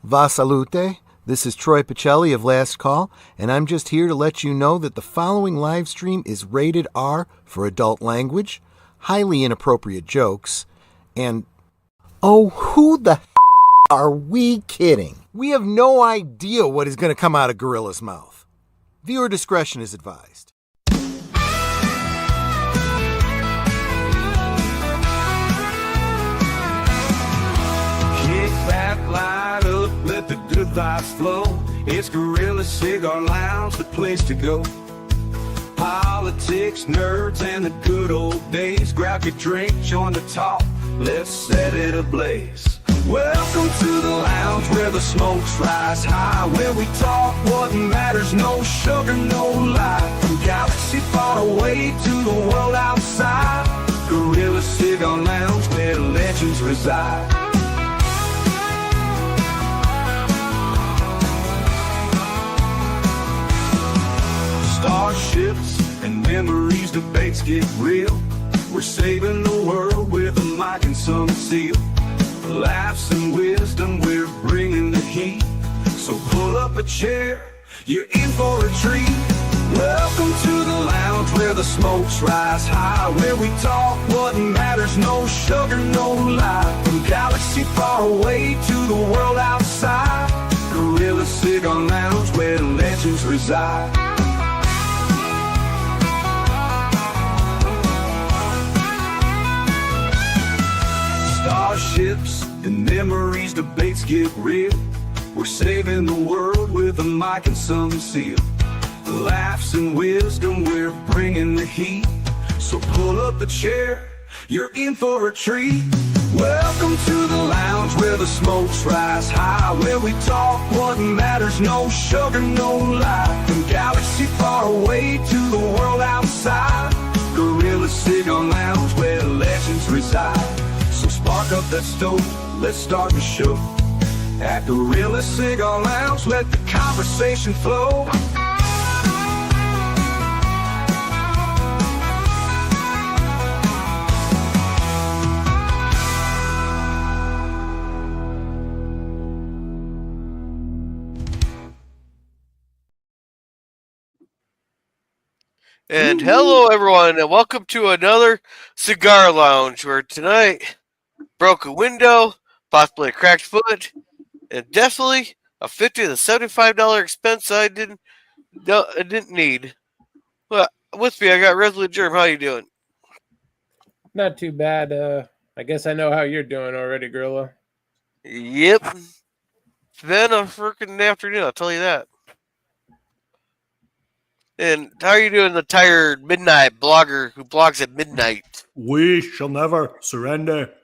Va salute. This is Troy Pacelli of Last Call, and I'm just here to let you know that the following live stream is rated R for adult language, highly inappropriate jokes, and oh, who the are we kidding? We have no idea what is going to come out of Gorilla's mouth. Viewer discretion is advised. Kick back, light up, let the good vibes flow. It's Gorilla Cigar Lounge, the place to go. Politics, nerds, and the good old days. Grab your drink, join the talk, let's set it ablaze. Welcome to the lounge where the smokes rise high, where we talk what matters, no sugar, no lie. From galaxy far away to the world outside, Gorilla Cigar Lounge where legends reside. Starships and memories, debates get real. We're saving the world with a mic and some seal. Laughs and wisdom, we're bringing the heat. So pull up a chair, you're in for a treat. Welcome to the lounge where the smokes rise high, where we talk what matters, no sugar, no lie. From galaxy far away to the world outside, Gorilla Cigar Lounge where legends reside. Starships and memories, debates get real. We're saving the world with a mic and some seal. Laughs and wisdom, we're bringing the heat. So pull up a chair, you're in for a treat. Welcome to the lounge where the smokes rise high, where we talk what matters, no sugar, no lie. From galaxy far away to the world outside, Gorilla Cigar Lounge where legends reside. So spark up that stove, let's start the show. At Gorilla Cigar Lounge, let the conversation flow. And hello, everyone, and welcome to another Cigar Lounge, where tonight, broke a window, possibly a cracked foot, and definitely a $50 to $75 expense I didn't need. Well, with me, I got Resolute Germ. How you doing? Not too bad. I guess I know how you're doing already, Gorilla. Yep. It's been a freaking afternoon, I'll tell you that. And how are you doing, the tired midnight blogger who blogs at midnight? We shall never surrender.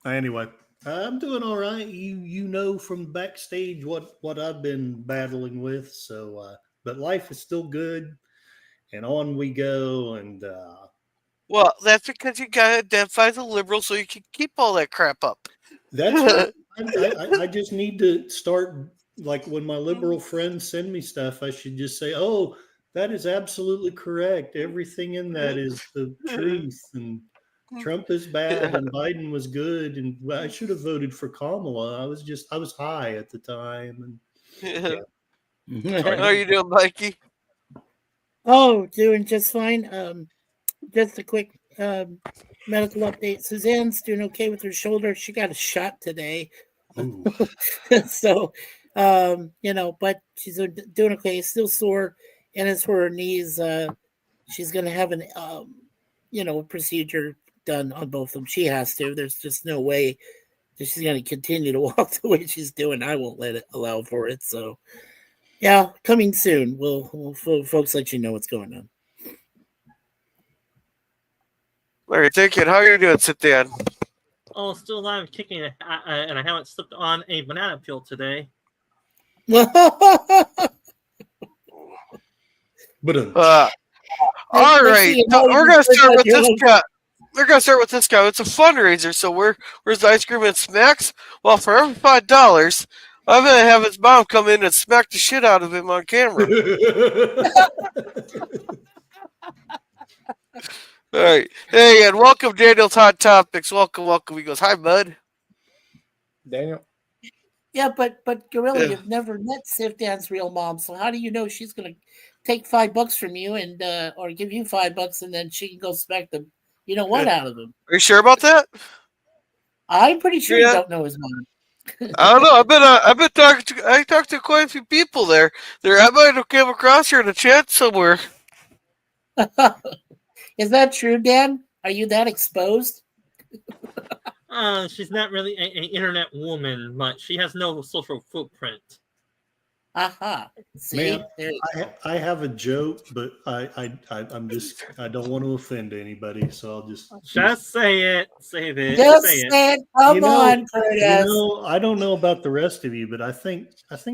Anyway, I'm doing all right. You know from backstage what I've been battling with. So, but life is still good, and on we go. And well, that's because you got to identify as a liberal, so you can keep all that crap up. that's right. I just need to start, like, when my liberal friends send me stuff, I should just say, "Oh, that is absolutely correct. Everything in that is the truth." And Trump is bad and Biden was good. And I should have voted for Kamala. I was high at the time. And yeah. How are you doing, Mikey? Oh, doing just fine. Just a quick medical update. Suzanne's doing okay with her shoulder. She got a shot today. So, but she's doing okay. Still sore. And as for her knees, she's going to have a procedure done on both of them. She has to. There's just no way that she's going to continue to walk the way she's doing. I won't allow for it. So, yeah, coming soon. We'll folks let you know what's going on. Larry, thank you. How are you doing, sit down? Oh, still alive, kicking, and I haven't slipped on a banana peel today. All right, we're gonna start with this guy. We're gonna start with this guy. It's a fundraiser, so where's the ice cream and smacks? Well, for every $5, I'm gonna have his mom come in and smack the shit out of him on camera. All right, hey, and welcome, Daniel's Hot Topics. Welcome. He goes, "Hi, bud." Daniel. Yeah, but Gorilla, Yeah. you've never met Sif Dan's real mom, so how do you know she's gonna take $5 from you and or give you $5 and then she can go smack the what out of him? Are you sure about that? I'm pretty sure you Yeah. don't know his mom. I don't know. I've been talking to. I talked to quite a few people there. I might have came across her in a chat somewhere. Is that true, Dan? Are you that exposed? She's not really an internet woman, but she has no social footprint. Aha. See, Man, there you go. I have a joke, but I'm just I don't want to offend anybody, so I'll just say it. Say it. Just say it. say it. Come You know- on, Curtis. I don't know about the rest of you, but I think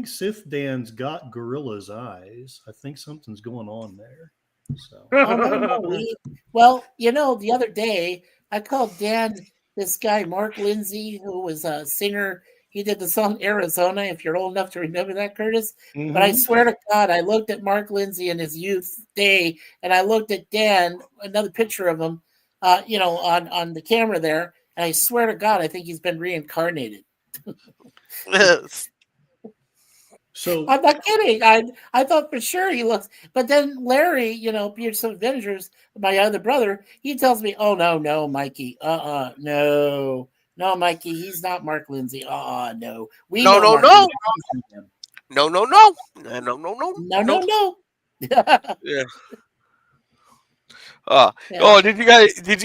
Sif Dan's got Gorilla's eyes. I think something's going on there. So Oh, no. Well, the other day I called Dan this guy Mark Lindsay, who was a singer. He did the song Arizona, if you're old enough to remember that, Curtis. But I swear to God, I looked at Mark Lindsay in his youth day, and I looked at Dan, another picture of him, on the camera there, and I swear to God, I think he's been reincarnated. so I'm not kidding. I thought for sure he looks, but then Larry, Pierce Avengers, my other brother, he tells me, "Oh no, Mikey, no, Mikey, he's not Mark Lindsay, no, we know Mark Lindsay. No. No. Yeah. Oh, did you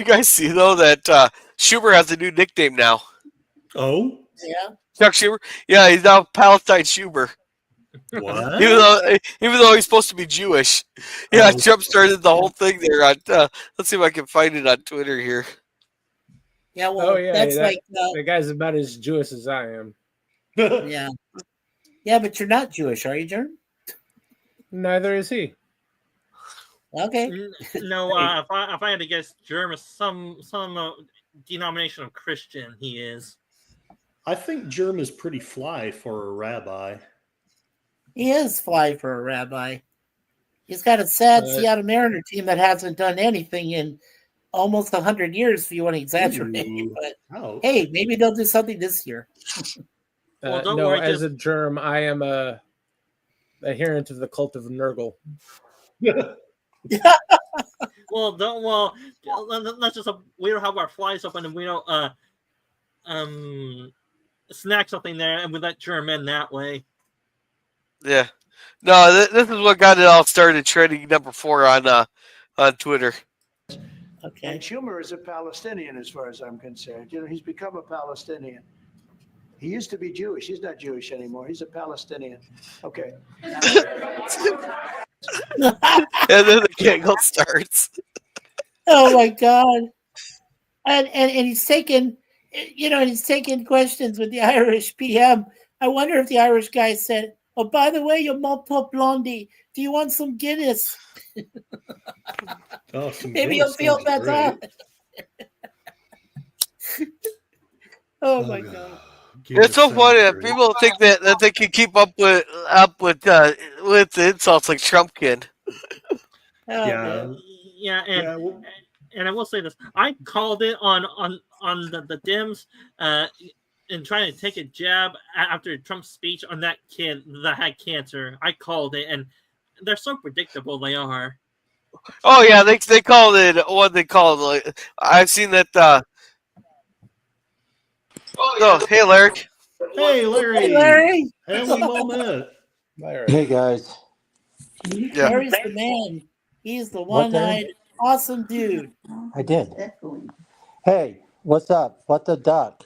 guys see though that Schumer has a new nickname now? yeah, Chuck Schumer. Yeah, he's now Palestine Schumer. what? Even though he's supposed to be Jewish. Yeah, Oh. Trump started the whole thing there. Let's see if I can find it on Twitter here. Yeah, well, that's like the guy's about as Jewish as I am. yeah, but you're not Jewish, are you, Jerm? Neither is he. Okay. No, if I had to guess, German, some denomination of Christian he is. I think Germ is pretty fly for a rabbi. He is fly for a rabbi. He's got a sad Seattle Mariner team that hasn't done anything in almost 100 years, if you want to exaggerate. Ooh. But hey, maybe they'll do something this year. Well, don't no, worry, as a germ, I am a adherent of the cult of Nurgle. Let's just we don't have our flies open and we don't snack something there and we let germ in that way. Yeah. No, this is what got it all started, trending number 4 on Twitter. Okay. And Schumer is a Palestinian, as far as I'm concerned. He's become a Palestinian. He used to be Jewish. He's not Jewish anymore. He's a Palestinian. Okay. And then the giggle starts. Oh my God. And he's taking questions with the Irish PM. I wonder if the Irish guy said, "Oh, by the way, you mop top blondie, do you want some Guinness?" Maybe you'll feel better. Oh my God. It's so funny that people think that they can keep up with the insults like Trump can. Oh, And I will say this: I called it on the Dems and trying to take a jab after Trump's speech on that kid that had cancer. I called it, and they're so predictable. They are. Oh yeah, they called it what they call it. Like, I've seen that. Oh, hey, Larry. Hey, Larry. Hey, Larry. Family moment. Hey, guys. Yeah. Larry's the man. He's the one-eyed, awesome dude. I did. Hey, what's up? What the duck?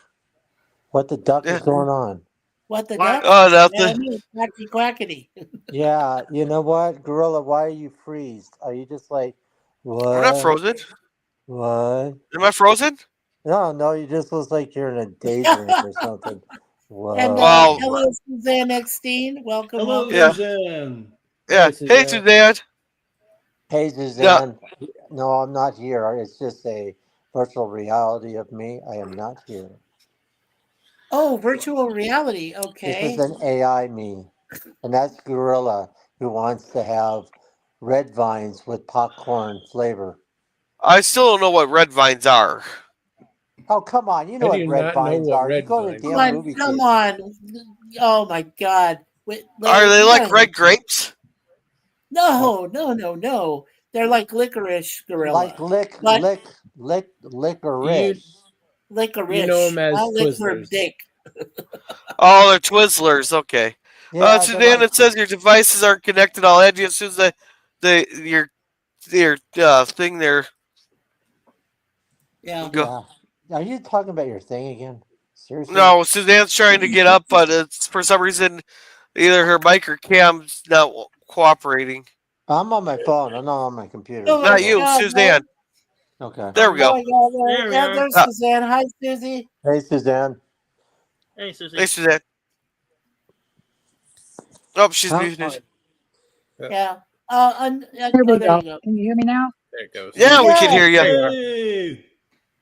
What the duck is going on? What the duck? Oh, nothing. Quackity quackity. Yeah, you know what, Gorilla? Why are you freezed? Are you just like, what? We're not frozen. What? Am I frozen? No, you just look like you're in a daydream or something. What? And Wow. hello, Suzanne Eckstein. Welcome. Hello, welcome. Suzanne. Yeah. Hey, Suzanne. Hey, Suzanne. No, I'm not here. It's just a virtual reality of me. I am not here. Oh, virtual reality. Okay. This is an AI me. And that's Gorilla, who wants to have red vines with popcorn flavor. I still don't know what red vines are. Oh, come on. You know I what do red not know vines what are. You red go to vines the Come damn on, movie come theater. on. Oh my God. Wait, Are Larry, they you like gotta red look- grapes? No. They're like licorice gorilla. Like But licorice. licorice. You know 'em as not liquor Twizzlers. dick. Oh, they're Twizzlers. Okay. Yeah, they're Suzanne, like- it says your devices are connected. I'll add you as soon as your thing there. Yeah. Go. Yeah. Are you talking about your thing again? Seriously? No, Suzanne's trying to get up, but it's for some reason either her mic or cam's not cooperating. I'm on my phone. I'm not on my computer. Oh my Not you, God, Suzanne. Okay. There we Oh go. my God, There Larry. we Yeah, are. there's Suzanne. Hi, Susie. Hey, Suzanne. Hey, Susie. Hey, Suzanne. Oh, she's Huh? muted. Yeah. There Oh, we there go. you go. Can you hear me now? There it goes. Yeah, we can hear you. Hey,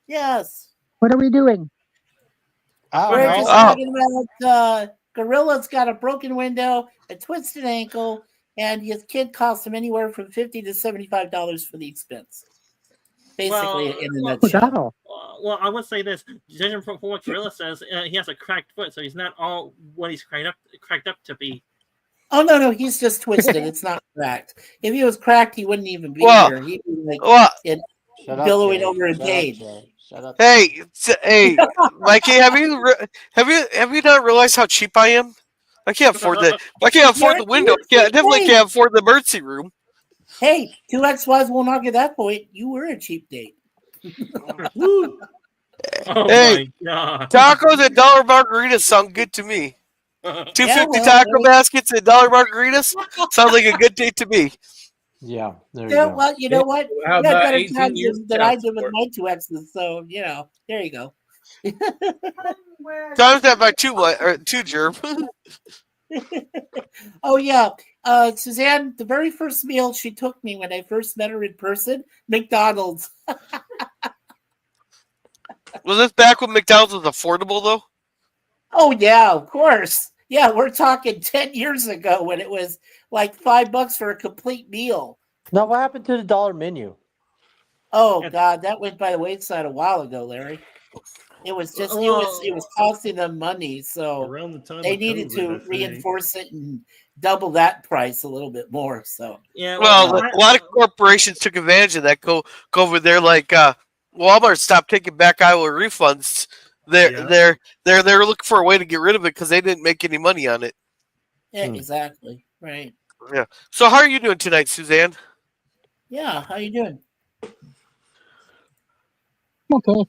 Yes. What are we doing? I We're don't just know. talking about Gorilla's got a broken window, a twisted ankle, and his kid cost him anywhere from $50 to $75 for the expense. Basically, in a Oh, nutshell. that'll. Well, I would say this. Judging from what Gorilla says, he has a cracked foot, so he's not all what he's cracked up to be. Oh no, he's just twisted. It's not cracked. If he was cracked, he wouldn't even be Well, here. He'd be like Well, Shut up, billowing Jay. over in Shut up, pain. Jay. Shut up. hey, Mikey, have you not realized how cheap I am? I can't afford the window. I definitely can't afford the emergency room. Hey, 2XYs won't argue that point. You were a cheap date. woo. Oh Hey, my God. Tacos and dollar margaritas sound good to me. $2.50 well, taco baskets and dollar margaritas sounds like a good date to me. Yeah, there you Yeah, go. well, you know what? How You had about better 18 times years than I child did with support? my 2Xs. So, there you go. Times that by two germ. Oh, yeah. Suzanne, the very first meal she took me when I first met her in person, McDonald's. Was this back when McDonald's was affordable though? Oh, yeah, of course. Yeah, we're talking 10 years ago when it was like $5 for a complete meal. Now, what happened to the dollar menu? Oh, God, that went by the wayside a while ago, Larry. It was just, it was costing them money. So Around the time they of needed COVID, I to think. reinforce it and double that price a little bit more. So, Yeah. Well, a lot of corporations took advantage of that COVID. They're like Walmart stopped taking back Iowa refunds. They're looking for a way to get rid of it because they didn't make any money on it. yeah, exactly. Right. Yeah. So how are you doing tonight, Suzanne? Yeah. How you doing? Okay.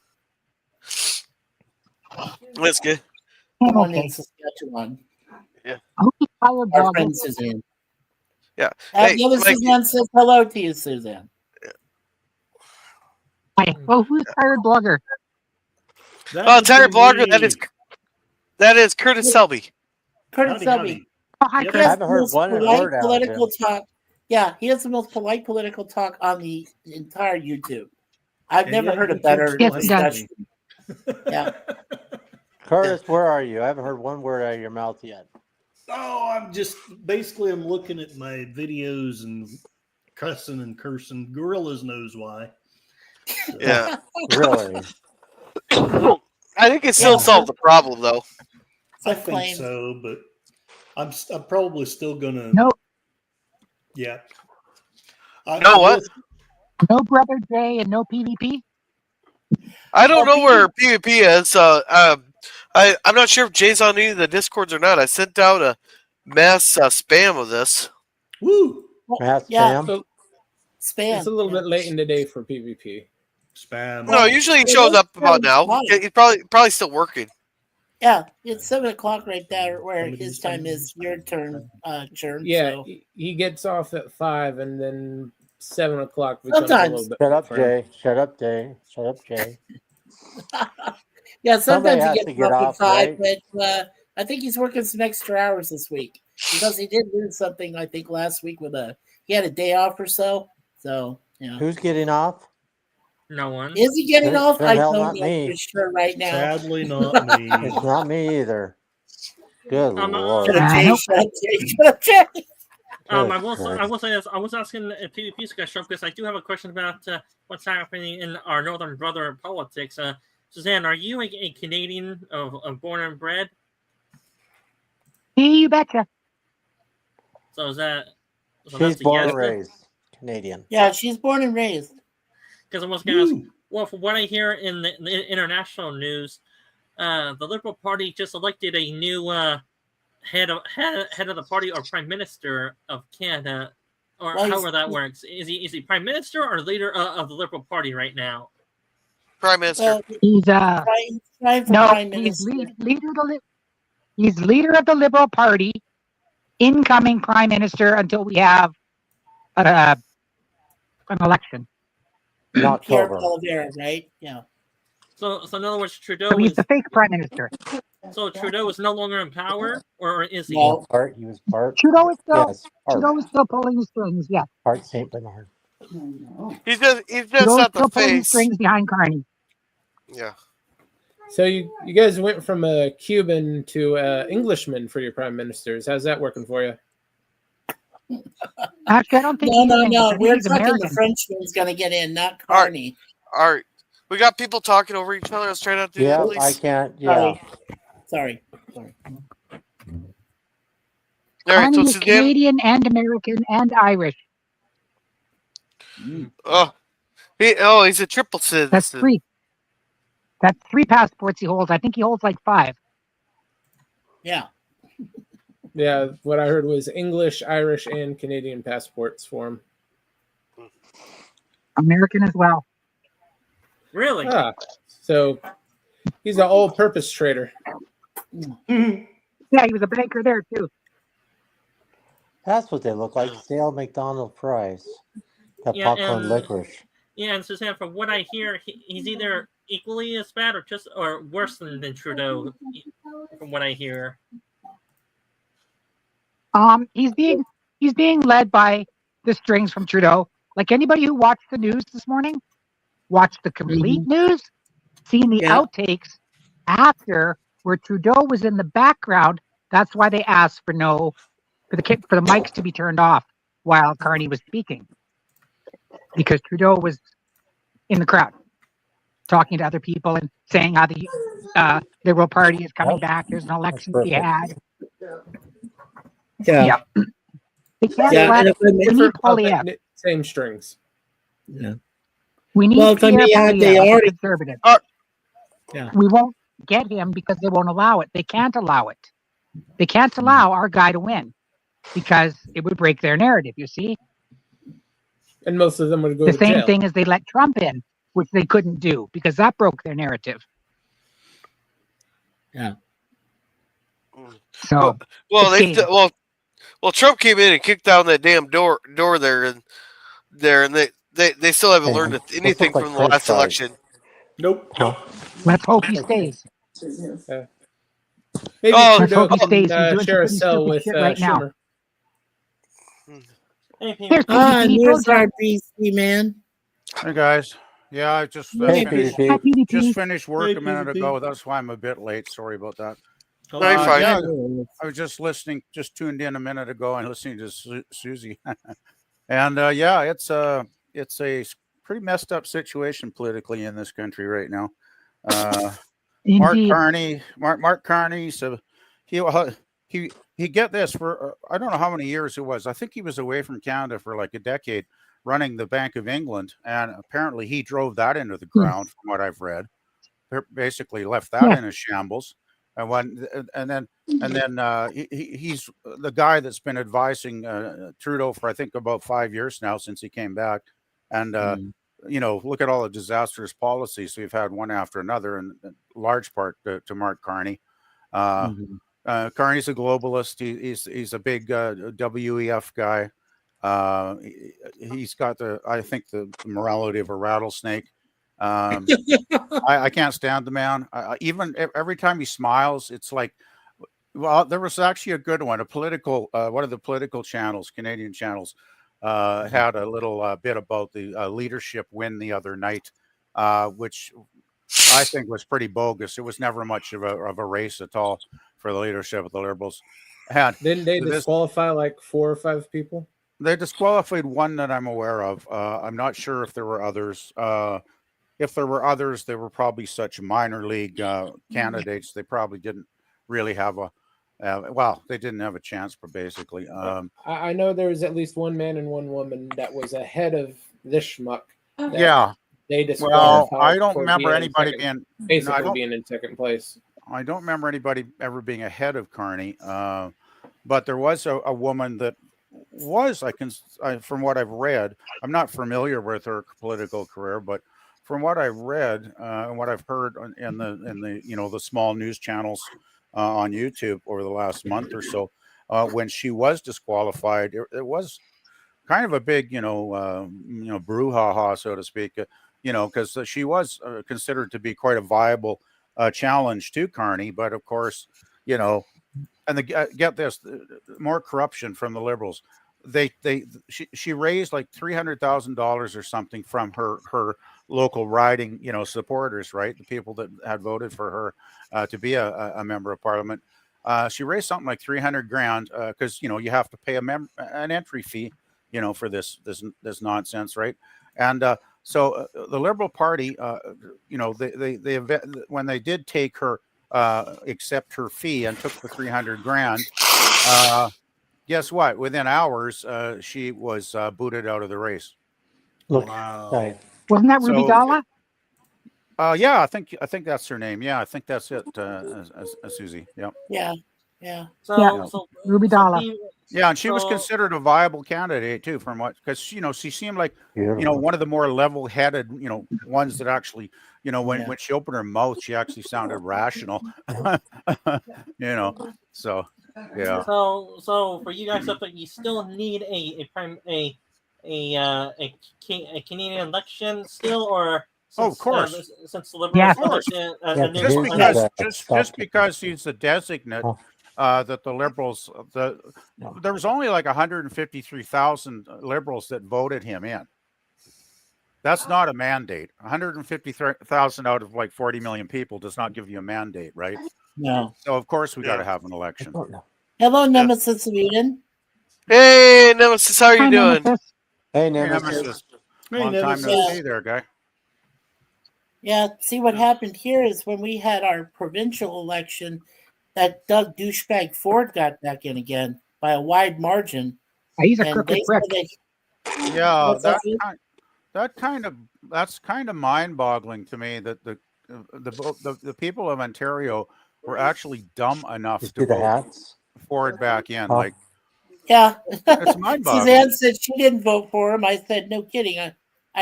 That's good. I'm One okay. in Saskatchewan. I hope you're tired, Our dog. friend Suzanne. Yeah. The other Mikey. Suzanne says hello to you, Suzanne. Hi. Well, who's tired blogger? Tired blogger. That is Curtis Selby. Curtis Howdy, Selby. howdy. Oh, hi, He Chris. I has haven't the heard most one polite word out of political him. talk. Yeah, he has the most polite political talk on the entire YouTube. I've And never yet heard a he better Yes, he does. discussion. Yeah. Curtis, where are you? I haven't heard one word out of your mouth yet. Oh, I'm looking at my videos and cussing and cursing. Gorillas knows why. So, Yeah. Really? I think it still solved the problem though. I think so, but I'm probably still gonna. No, Yeah. No what? no brother Jay and no PvP. I don't know where PvP is. I'm not sure if Jay's on any of the Discords or not. I sent out a mass spam of this. Woo! Mass Yeah. spam? So Spam. it's a little bit late in the day for PvP. Spam. No, usually he shows up about now. He's probably still working. Yeah, it's 7:00 right there, where Somebody's his time is your turn, Churn. Yeah, So. he gets off at 5, and then 7:00 becomes a Sometimes. little bit. Shut up, for him. Jay. Shut up, Jay. Shut up, Jay. Yeah, Somebody sometimes he has gets to get off off, at 5, right? but I think he's working some extra hours this week because he did lose something. I think last week he had a day off or so. So yeah, Who's getting off? No one. is he getting Sure- off? sure I hell don't not know me. for sure right now. Sadly, not me. It's not me either. Good lord. Shut up, I Jay, hope- shut up, Jay, shut up, Jay. Good I will Christ. say this. I was asking a PvP show because I do have a question about what's happening in our northern brother politics. Suzanne, are you a Canadian of born and bred? You betcha. So is that? So She's that's a born yes. and raised Canadian. Yeah, she's born and raised. Because I was going to ask. Well, from what I hear in the international news, the Liberal Party just elected a new head of the party or prime minister of Canada, or Well, however that works. Is he prime minister or leader of the Liberal Party right now? Prime Minister. Well, He's trying for no, prime he's minister. he's leader of the Liberal Party, incoming prime minister until we have an election. In Pierre October. Poilievre, right? Yeah. So in other words, Trudeau So he's is. the fake prime minister. So Trudeau is no longer in power, or is he? No. He was part. Trudeau is still Yes, part. Trudeau is still pulling the strings. Yeah, Part Saint Bernard. He's just Trudeau is not the still pulling the face. strings behind Carney. Yeah. So you guys went from a Cuban to Englishman for your prime ministers. How's that working for you? Actually, I don't think No, he's no, English. no. I think We're he's talking American. the Frenchman's going to get in, not Carney. All right. We got people talking over each other. Let's try not to do Yeah, that, please. I can't. Yeah. Sorry. All right. Carney So is Suzanne. Canadian and American and Irish. Oh, he's a triple citizen. That's three. That's three passports he holds. I think he holds like 5. Yeah. Yeah, what I heard was English, Irish, and Canadian passports for him. American as well. Really? Ah, so he's an all-purpose trader. Yeah, he was a banker there too. That's what they look like. Stale McDonald fries. That Yeah, popcorn and- licorice. Yeah, and Suzanne, from what I hear, he's either equally as bad or worse than Trudeau. From what I hear. He's being led by the strings from Trudeau. Like anybody who watched the news this morning, watched the complete news, seen the outtakes after where Trudeau was in the background. That's why they asked for the mics to be turned off while Carney was speaking, because Trudeau was in the crowd talking to other people and saying how the Liberal Party is coming back. There's an election to be had. Yeah. They can't Yeah, let and if I may- we need Poilievre. Same strings. Yeah. We need Well, if I Pierre may add, they Poilievre, already- conservative. Yeah. We won't get him because they won't allow it. They can't allow it. They can't allow our guy to win because it would break their narrative, you see? And most of them would go The to same jail. thing as they let Trump in, which they couldn't do because that broke their narrative. Yeah. So, Well, Trump came in and kicked down that damn door there, and they still haven't learned anything from the last election. Nope. let's hope he stays. Maybe Oh, Let's Trudeau hope he can stays. He's doing some share a pretty cell stupid with shit right now. Schumer. Here's PDP. there's our BC man. Hey guys, yeah, I just Hey, finished, PDP. Hi, PDP. just finished work Hey, a minute PDP. ago. That's why I'm a bit late. Sorry about that. No, you're fine. Yeah, I was just listening, just tuned in a minute ago and listening to Susie, and yeah, it's a pretty messed up situation politically in this country right now. Mark Indeed. Carney, so he get this for I don't know how many years it was. I think he was away from Canada for like a decade, running the Bank of England, and apparently he drove that into the ground. From what I've read, basically left that in a shambles. And then he's the guy that's been advising Trudeau for I think about 5 years now since he came back, and look at all the disastrous policies we've had one after another, in large part to Mark Carney. Carney's a globalist. He's a big WEF guy. He's got the morality of a rattlesnake. I can't stand the man. Even every time he smiles, it's like, well, there was actually a good one. One of the political channels, Canadian channels, had a little bit about the leadership win the other night, which I think was pretty bogus. It was never much of a race at all for the leadership of the Liberals. Didn't they disqualify like 4 or 5 people? They disqualified one that I'm aware of. I'm not sure if there were others. if there were others, they were probably such minor league candidates. They probably didn't really have they didn't have a chance, but basically. I know there was at least one man and one woman that was ahead of this schmuck. Yeah. They Well, disqualified. I don't for remember being anybody second, being basically being in second place. I don't remember anybody ever being ahead of Carney, but there was a woman that was, from what I've read, I'm not familiar with her political career, but from what I've read and what I've heard in the the small news channels on YouTube over the last month or so, when she was disqualified, it was kind of a big brouhaha, so to speak, because she was considered to be quite a viable challenge to Carney, but of course, and get this, more corruption from the Liberals. She raised like $300,000 or something from her local riding, supporters, right? The people that had voted for her to be a member of Parliament. She raised something like 300 grand because you have to pay an entry fee, for this nonsense, right? And so the Liberal Party, they when they did take her, accept her fee and took the 300 grand, guess what? Within hours, she was booted out of the race. Look, Wow. Wasn't that Ruby So, Dalla? Yeah, I think that's her name. Yeah, I think that's it, Susie. Yep. Yeah. So Ruby Dalla. Yeah, and she was considered a viable candidate too, because she seemed like beautiful. one of the more level-headed ones that actually when she opened her mouth, she actually sounded rational. So yeah. So for you guys up there, you still need a Canadian election still, or Of course. since the Liberals Yes. Just because he's the designate. That the Liberals, there was only like 153,000 Liberals that voted him in. That's not a mandate. 153,000 out of like 40 million people does not give you a mandate, right? No. So of course we got to have an election. Hello, Nemesis of Eden. Hey, Nemesis, how are you Hi, doing? Nemesis. Hey, Nemesis. Long time no Nemesis. see there, guy. Yeah, see what happened here is when we had our provincial election, that Doug douchebag Ford got back in again by a wide margin. He's a And crooked they prick. said Yeah, What's that's kind of mind-boggling to me that the people of Ontario were actually dumb enough to the vote hats? Ford back in. Huh? Like, yeah. it's mind-boggling. Suzanne said she didn't vote for him. I said, no kidding. I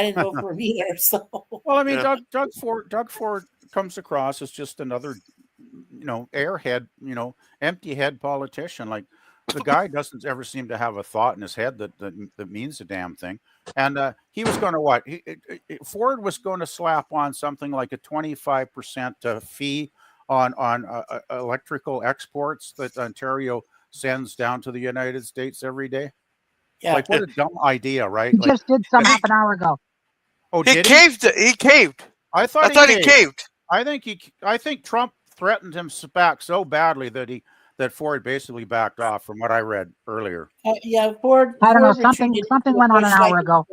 didn't vote for him either. So Well, I mean, Doug Ford comes across as just another, airhead, empty head politician. Like, the guy doesn't ever seem to have a thought in his head that means a damn thing. And he was going to Ford was going to slap on something like a 25% fee on electrical exports that Ontario sends down to the United States every day. yeah. Like, what a dumb idea, right? He Like, just did some half an hour ago. oh, He did caved. He caved. I I thought he caved. I think Trump threatened him back so badly that Ford basically backed off, from what I read earlier. Yeah, Ford. I don't know. Ford retreated Something to went on an Bush hour like- ago.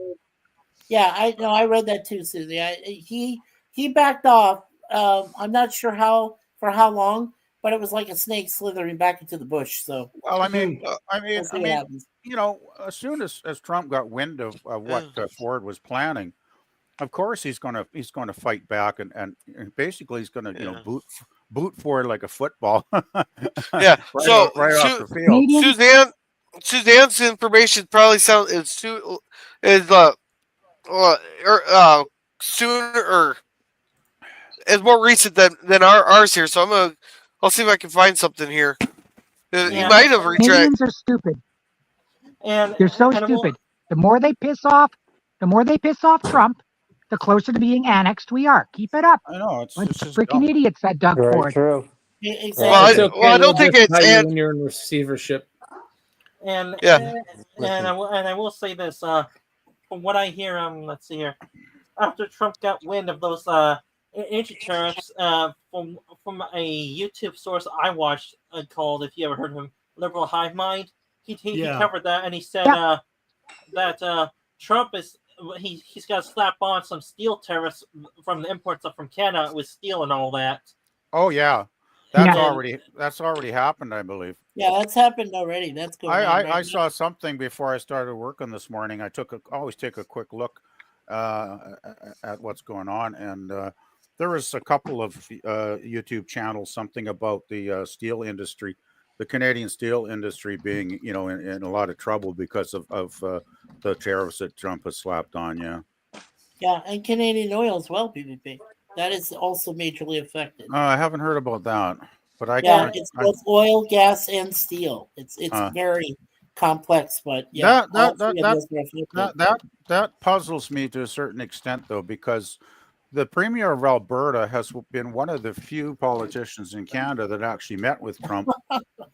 Yeah, I know. I read that too, Susie. He backed off. I'm not sure for how long, but it was like a snake slithering back into the bush. So Well, I mean, we'll see what happens. as soon as Trump got wind of what Ford was planning, of course he's going to fight back and basically he's going to boot Ford like a football. Yeah. So right off the field. Suzanne's information probably sooner or is more recent than ours here. So I'll see if I can find something here. He might have retracted. Canadians are stupid. They're so stupid. The more they piss off Trump, the closer to being annexed we are. Keep it up. I know, it's just just freaking dumb. idiots, that Doug Very Ford. true. Exactly. I don't think it's when you're in receivership. And Yeah. and I will say this. From what I hear, let's see here. After Trump got wind of those entry tariffs, from a YouTube source I watched called, if you ever heard of him, Liberal Hive Mind, he covered that and he said that Trump he's got to slap on some steel tariffs from the imports up from Canada with steel and all that. Oh yeah, that's already happened, I believe. Yeah, that's happened already. That's going on. I Right saw something before I started working this morning. I always take a quick look at what's going on, and there was a couple of YouTube channels, something about the steel industry, the Canadian steel industry being, in a lot of trouble because of the tariffs that Trump has slapped on. Yeah. Yeah, and Canadian oil as well, PvP. That is also majorly affected. I haven't heard about that, but it's both oil, gas, and steel. It's very complex, but yeah, that puzzles me to a certain extent, though, because the Premier of Alberta has been one of the few politicians in Canada that actually met with Trump,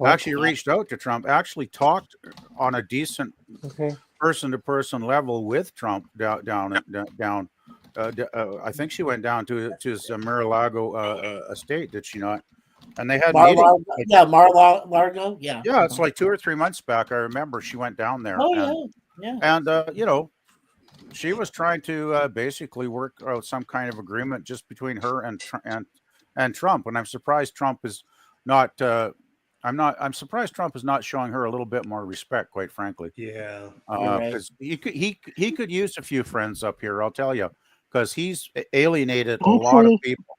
actually reached out to Trump, actually talked on a decent person-to-person level with Trump down. I think she went down to his Mar-a-Lago estate, did she not? And they had meetings. Mar-a-Lago. Yeah. Yeah, it's like 2 or 3 months back. I remember she went down there. Oh, yeah. And she was trying to basically work out some kind of agreement just between her and Trump. And I'm surprised Trump is not. I'm surprised Trump is not showing her a little bit more respect, quite frankly. Yeah. Because he could use a few friends up here, I'll tell you, because he's alienated a lot of people.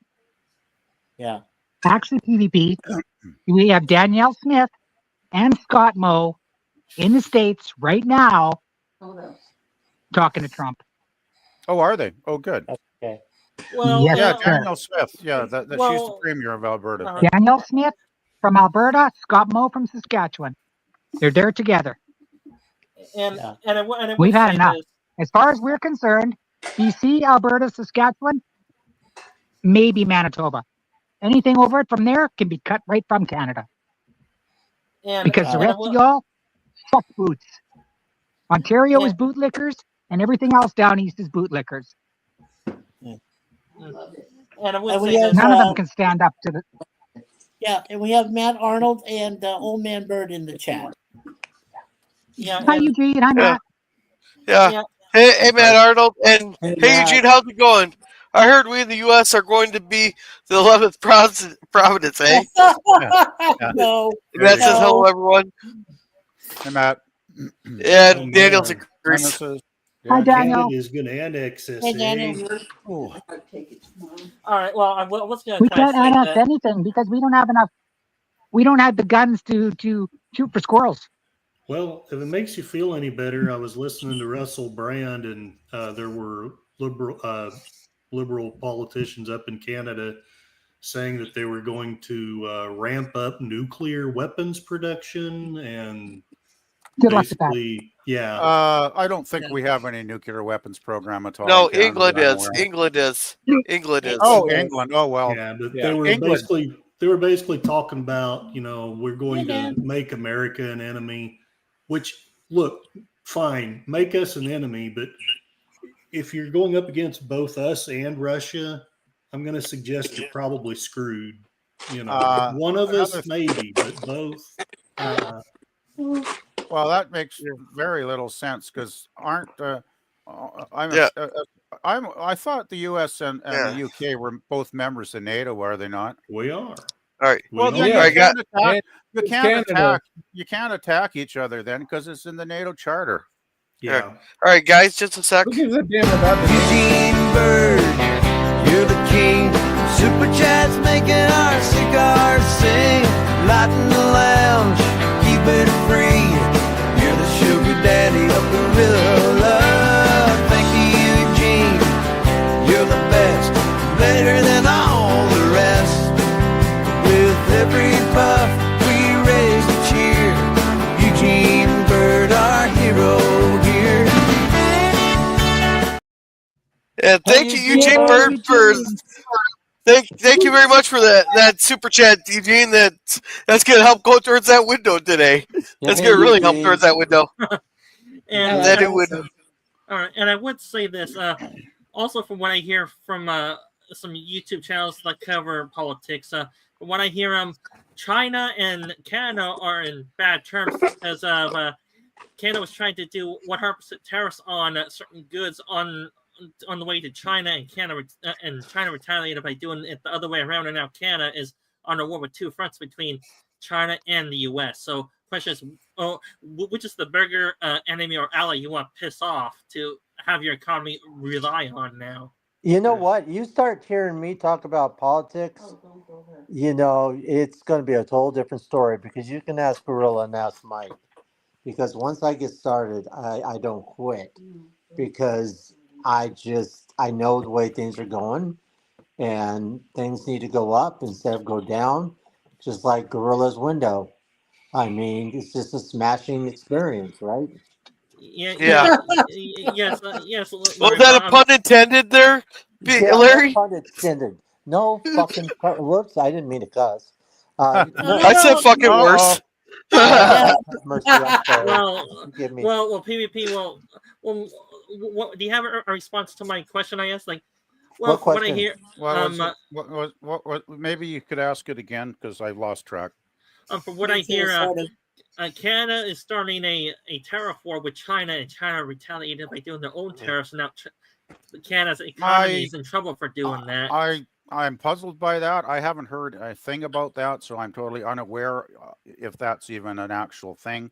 Yeah. Actually, PvP, we have Danielle Smith and Scott Moe in the States right now talking to Trump. Oh, are they? Oh, good. Okay. Well, yes, Danielle Smith. Yeah, she's the Premier of Alberta. Danielle Smith from Alberta, Scott Moe from Saskatchewan. They're there together. We've had enough. As far as we're concerned, BC, Alberta, Saskatchewan, maybe Manitoba. Anything over it from there can be cut right from Canada. Because the rest of y'all, fuck boots. Ontario is bootlickers, and everything else down east is bootlickers. And none of them can stand up to the. Yeah, and we have Matt Arnold and Old Man Bird in the chat. Hi, Eugene. Hi, Matt. Yeah. Hey, Matt Arnold. And hey, Eugene, how's it going? I heard we in the U.S. are going to be the 11th Providence, eh? No. Matt says hello, everyone. Hey, Matt. And Daniel's agrees. Hi, Daniel. Is going to annex us. Hey, Daniel. All right. Well, I was going to. We can't annex anything because we don't have enough. We don't have the guns to shoot for squirrels. Well, if it makes you feel any better, I was listening to Russell Brand, and there were liberal politicians up in Canada saying that they were going to ramp up nuclear weapons production and basically, yeah. I don't think we have any nuclear weapons program at all. No, England is. England is. Oh, England. Oh, well. Yeah, but they were basically talking about, we're going to make America an enemy, which, look, fine, make us an enemy, but if you're going up against both us and Russia, I'm going to suggest you're probably screwed. One of us maybe, but both. Well, that makes very little sense because I thought the U.S. and the U.K. were both members of NATO. Are they not? We are. All right. Well, you can't attack each other then because it's in the NATO charter. Yeah. All right, guys, just a sec. Who gives a damn about the Eugene Bird, you're the king. Super chats making our cigars sing. Lighting the lounge, keep it free. You're the sugar daddy of Gorilla. Thank you, Eugene. You're the best, better than all the rest. With every puff, we raise a cheer. Eugene Bird, our hero here. And thank you, Eugene Bird, for thank you very much for that super chat, Eugene. That's going to help go towards that window today. That's going to really help towards that window. All right, and I would say this also from what I hear from some YouTube channels that cover politics. From what I hear, China and Canada are in bad terms because of Canada was trying to do 100% tariffs on certain goods on the way to China, and China retaliated by doing it the other way around, and now Canada is on a war with two fronts between China and the U.S. So, question is, which is the bigger enemy or ally you want to piss off to have your economy rely on now? You know what? You start hearing me talk about politics, it's going to be a total different story, because you can ask Gorilla and ask Mike. Because once I get started, I don't quit, because I know the way things are going, and things need to go up instead of go down, just like Gorilla's window. I mean, it's just a smashing experience, right? Yeah. Yes. Was that a pun intended there, Larry? No pun intended. No fucking whoops! I didn't mean to cuss. No, I said fucking worse. Mercy, I'm sorry. Forgive me. Well, PvP. Well, what, do you have a response to my question I asked? Like, well, what what I hear. What, maybe you could ask it again, because I lost track. From what I hear, Canada is starting a tariff war with China, and China retaliated by doing their own tariffs. And now Canada's economy is in trouble for doing that. I'm puzzled by that. I haven't heard a thing about that, so I'm totally unaware if that's even an actual thing,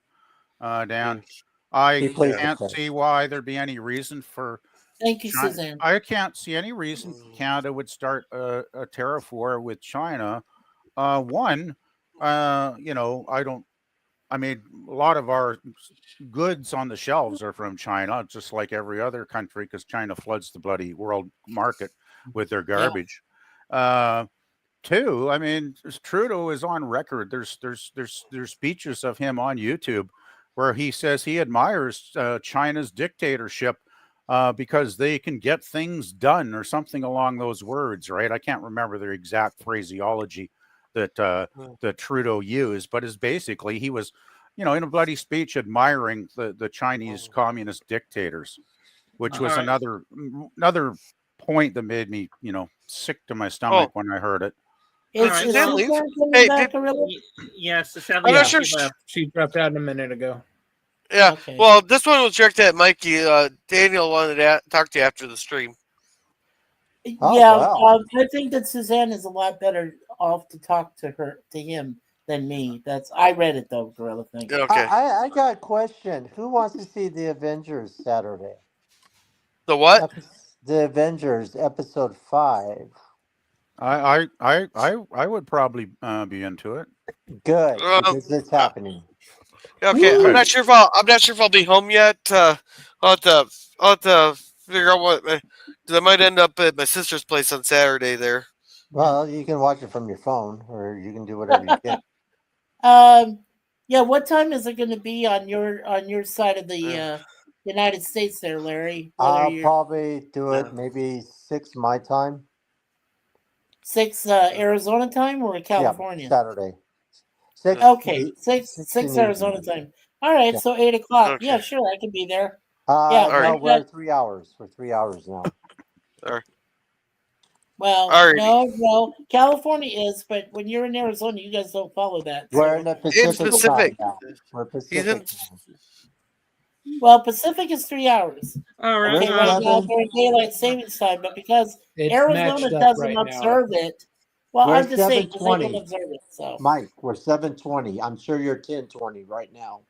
Dan. I can't see why there'd be any reason for. Thank you, Suzanne. I can't see any reason Canada would start a tariff war with China. One, I mean, a lot of our goods on the shelves are from China, just like every other country, because China floods the bloody world market with their garbage. Two, I mean, Trudeau is on record. There's speeches of him on YouTube where he says he admires China's dictatorship because they can get things done, or something along those words, right? I can't remember the exact phraseology that Trudeau used, but is basically he was, in a bloody speech admiring the Chinese communist dictators, which was another point that made me, sick to my stomach when I heard it. Yes, I'm not sure. She dropped out a minute ago. Yeah. Okay. Well, this one was directed at Mikey. Daniel wanted to talk to you after the stream. I think that Suzanne is a lot better off to talk to him than me. I read it though, Gorilla. Thank you. Okay. I got a question. Who wants to see the Avengers Saturday? The what? The Avengers episode 5. I would probably be into it. Good, because it's happening. Okay, I'm not sure if I'll be home yet. I'll have to figure out what. Because I might end up at my sister's place on Saturday there. Well, you can watch it from your phone, or you can do whatever you can. What time is it going to be on your side of the United States there, Larry? I'll probably do it maybe 6 my time. 6 Arizona time or California? Yeah, Saturday. 6. Okay, 6 Arizona time. All right, so 8 o'clock. Okay. Yeah, sure, I can be there. No, we're at 3 hours. We're 3 hours now. All right. Well, no, California is, but when you're in Arizona, you guys don't follow that. So. We're in the Pacific. We're Pacific. Well, Pacific is 3 hours. All right. Okay, right now during daylight savings time, but because Arizona doesn't observe it, well, I'm just saying because they don't observe it. So, Mike, we're 7:20. I'm sure you're 10:20 right now.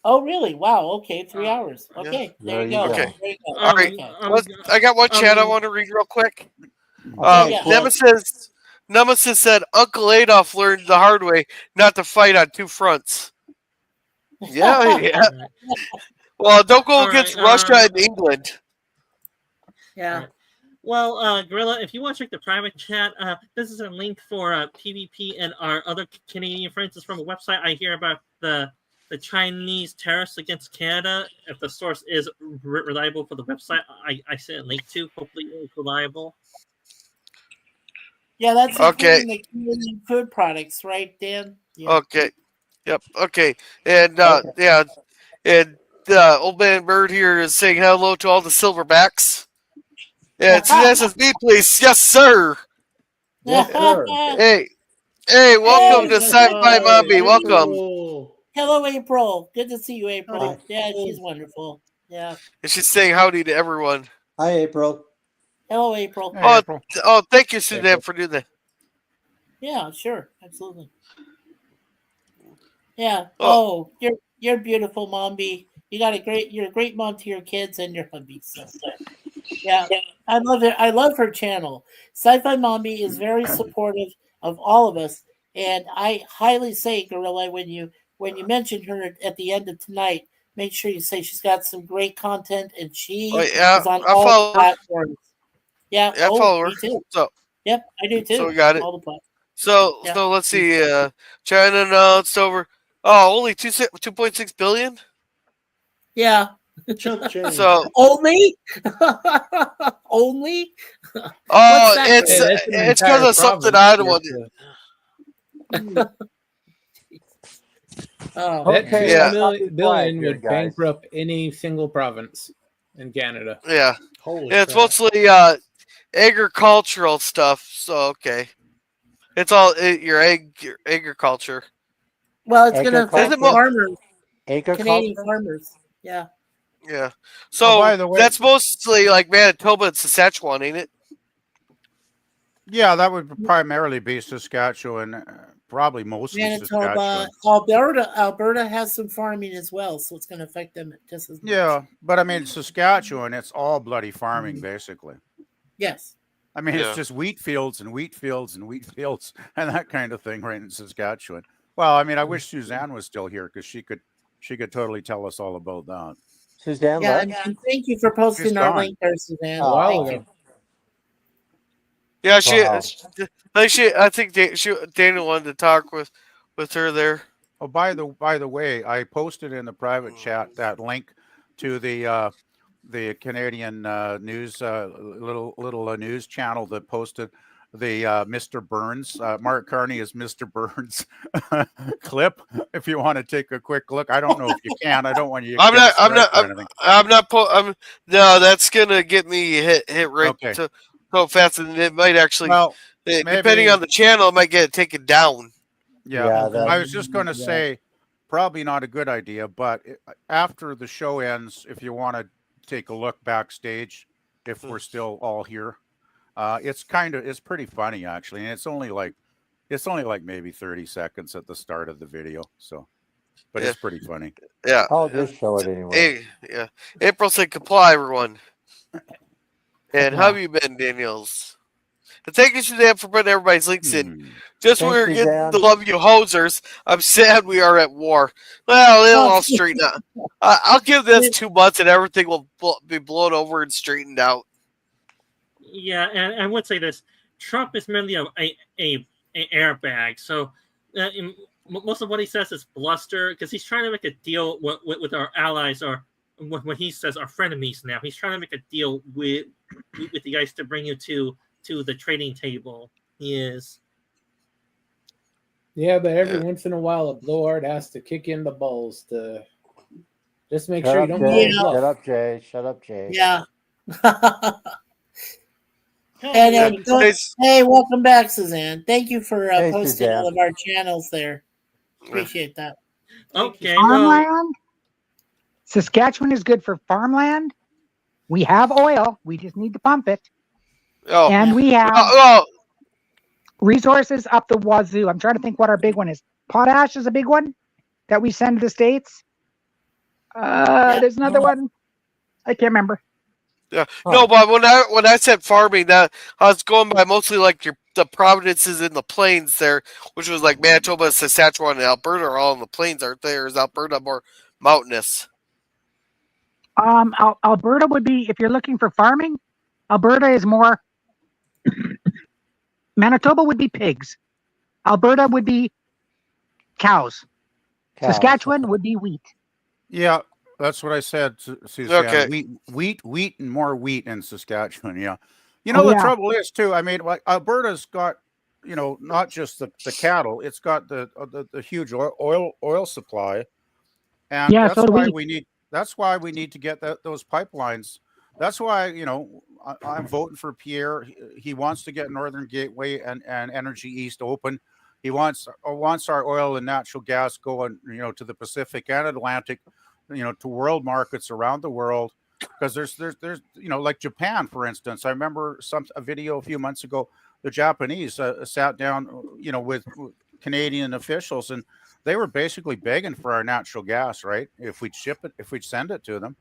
Oh, really? Wow. Okay, 3 hours. Okay, there you go. Okay. There you go. All right. I got one chat I want to read real quick. Nemesis said Uncle Adolf learned the hard way not to fight on two fronts. Yeah. Well, don't go against Russia and England. Yeah. Well, Gorilla, if you want to check the private chat, this is a link for PvP and our other Canadian friends. It's from a website. I hear about the Chinese tariffs against Canada. If the source is reliable for the website, I sent a link to. Hopefully, it's reliable. Yeah, that's including the Canadian food products, right, Dan? Yeah. Okay. Yep. Okay. And and old man Bird here is saying hello to all the silverbacks. Yeah, it's SSB, please. Yes, sir. Yes, sir. Hey, welcome to Sci-Fi Mommy. Welcome. Hello, April. Good to see you, April. Hi. Yeah, she's wonderful. Yeah. And she's saying howdy to everyone. Hi, April. Hello, April. Hey, April. Oh, thank you, Suzanne, for doing that. Yeah, sure, absolutely. Yeah. Oh. Oh, you're beautiful, Mombi. You're a great mom to your kids and your hubby. So yeah, I love it. I love her channel. Sci-Fi Mombi is very supportive of all of us, and I highly say, Gorilla, when you mention her at the end of tonight, make sure you say she's got some great content and she Oh, yeah, is on I all follow her. platforms. Yeah. Yeah, I Oh, follow her. me too. So, Yep, I do too. so we got it. All the platforms. So, Yeah. so let's see. China announced over. Oh, only 2.6 billion. Yeah. Chump change. So, Only? Only? oh, What's that? it's Hey, that's an it's because entire of something province I worth wanted. of- Oh, That Okay, Yeah. 2 billion here, would guys. bankrupt any single province in Canada. Yeah, Holy yeah. It's crap. mostly agricultural stuff. So okay, it's all your agriculture. well, it's going to affect Isn't mo- farmers, Canadian Agriculture? farmers. Yeah. Yeah. Oh, So by the way, that's mostly like Manitoba and Saskatchewan, ain't it? yeah, that would primarily be Saskatchewan, probably mostly Manitoba, Saskatchewan. Alberta has some farming as well, so it's going to affect them just as much. Yeah, but I mean Saskatchewan, it's all bloody farming basically. Yes. I mean, Yeah. it's just wheat fields and wheat fields and wheat fields and that kind of thing right in Saskatchewan. Well, I mean, I wish Suzanne was still here because she could totally tell us all about that. Suzanne Yeah, left? and thank you for posting She's our gone. link there, Suzanne. Oh, A while Thank ago. you. Yeah, Wow. I think Daniel wanted to talk with her there. Oh, by the way, I posted in the private chat that link to the Canadian news little news channel that posted the Mr. Burns, Mark Carney is Mr. Burns clip. If you want to take a quick look, I don't know if you can. I don't want you to I'm get a not. I'm strike not. or anything. I'm not. No, that's gonna get me hit right Okay. so fast, and it might actually, Well, depending maybe on the channel, it might get it taken down. yeah. Yeah, I that, was just going to say probably not a good idea, but after the show ends, if you want to take a look backstage, if we're still all here, it's pretty funny actually, and it's only like maybe 30 seconds at the start of the video, so but Yeah. it's pretty funny. Yeah. I'll just show it anyway. Hey, yeah. April said, "Comply, everyone." And how Yeah. have you been, Daniels? And thank you, Suzanne, for putting everybody's links in. Just when we Thanks, were getting Suzanne. to love you hosers, I'm sad we are at war. Well, it'll all straighten out. I'll give this 2 months and everything will be blown over and straightened out. Yeah, and I would say this: Trump is merely a airbag. So most of what he says is bluster because he's trying to make a deal with our allies or what he says our frenemies. Now he's trying to make a deal with you guys to bring you to the trading table. He is. Yeah, but every once in a while, a blowhard has to kick in the balls to just make Shut sure you up, don't Jay. blow Shut bluff. up, Jay. Shut up, Jay. Yeah. And hey, welcome back, Suzanne. Thank you for Hey, posting all Suzanne. of our channels there. Appreciate that. Okay, well, Farmland? Saskatchewan is good for farmland. We have oil. We just need to pump it. Oh, And we have oh, resources up the wazoo. I'm trying to think what our big one is. Potash is a big one that we send to the States. There's another one. I can't remember. yeah. No, but when I said farming, that I was going by mostly like the provinces in the plains there, which was like Manitoba, Saskatchewan, and Alberta are all in the plains, aren't they? Or is Alberta more mountainous? Alberta would be, if you're looking for farming, Alberta is more. Manitoba would be pigs. Alberta would be cows. Saskatchewan would be wheat. Yeah, that's what I said, Suzanne. Okay. Wheat, and more wheat in Saskatchewan. Yeah, the trouble is too. I mean, like Alberta's got, not just the cattle; it's got the huge oil supply, and that's why we need to get those pipelines. That's why I'm voting for Pierre. He wants to get Northern Gateway and Energy East open He wants our oil and natural gas going, to the Pacific and Atlantic, to world markets around the world. Because there's like Japan, for instance. I remember a video a few months ago. The Japanese sat down, with Canadian officials, and they were basically begging for our natural gas, right? If we'd ship it, if we'd send it to them.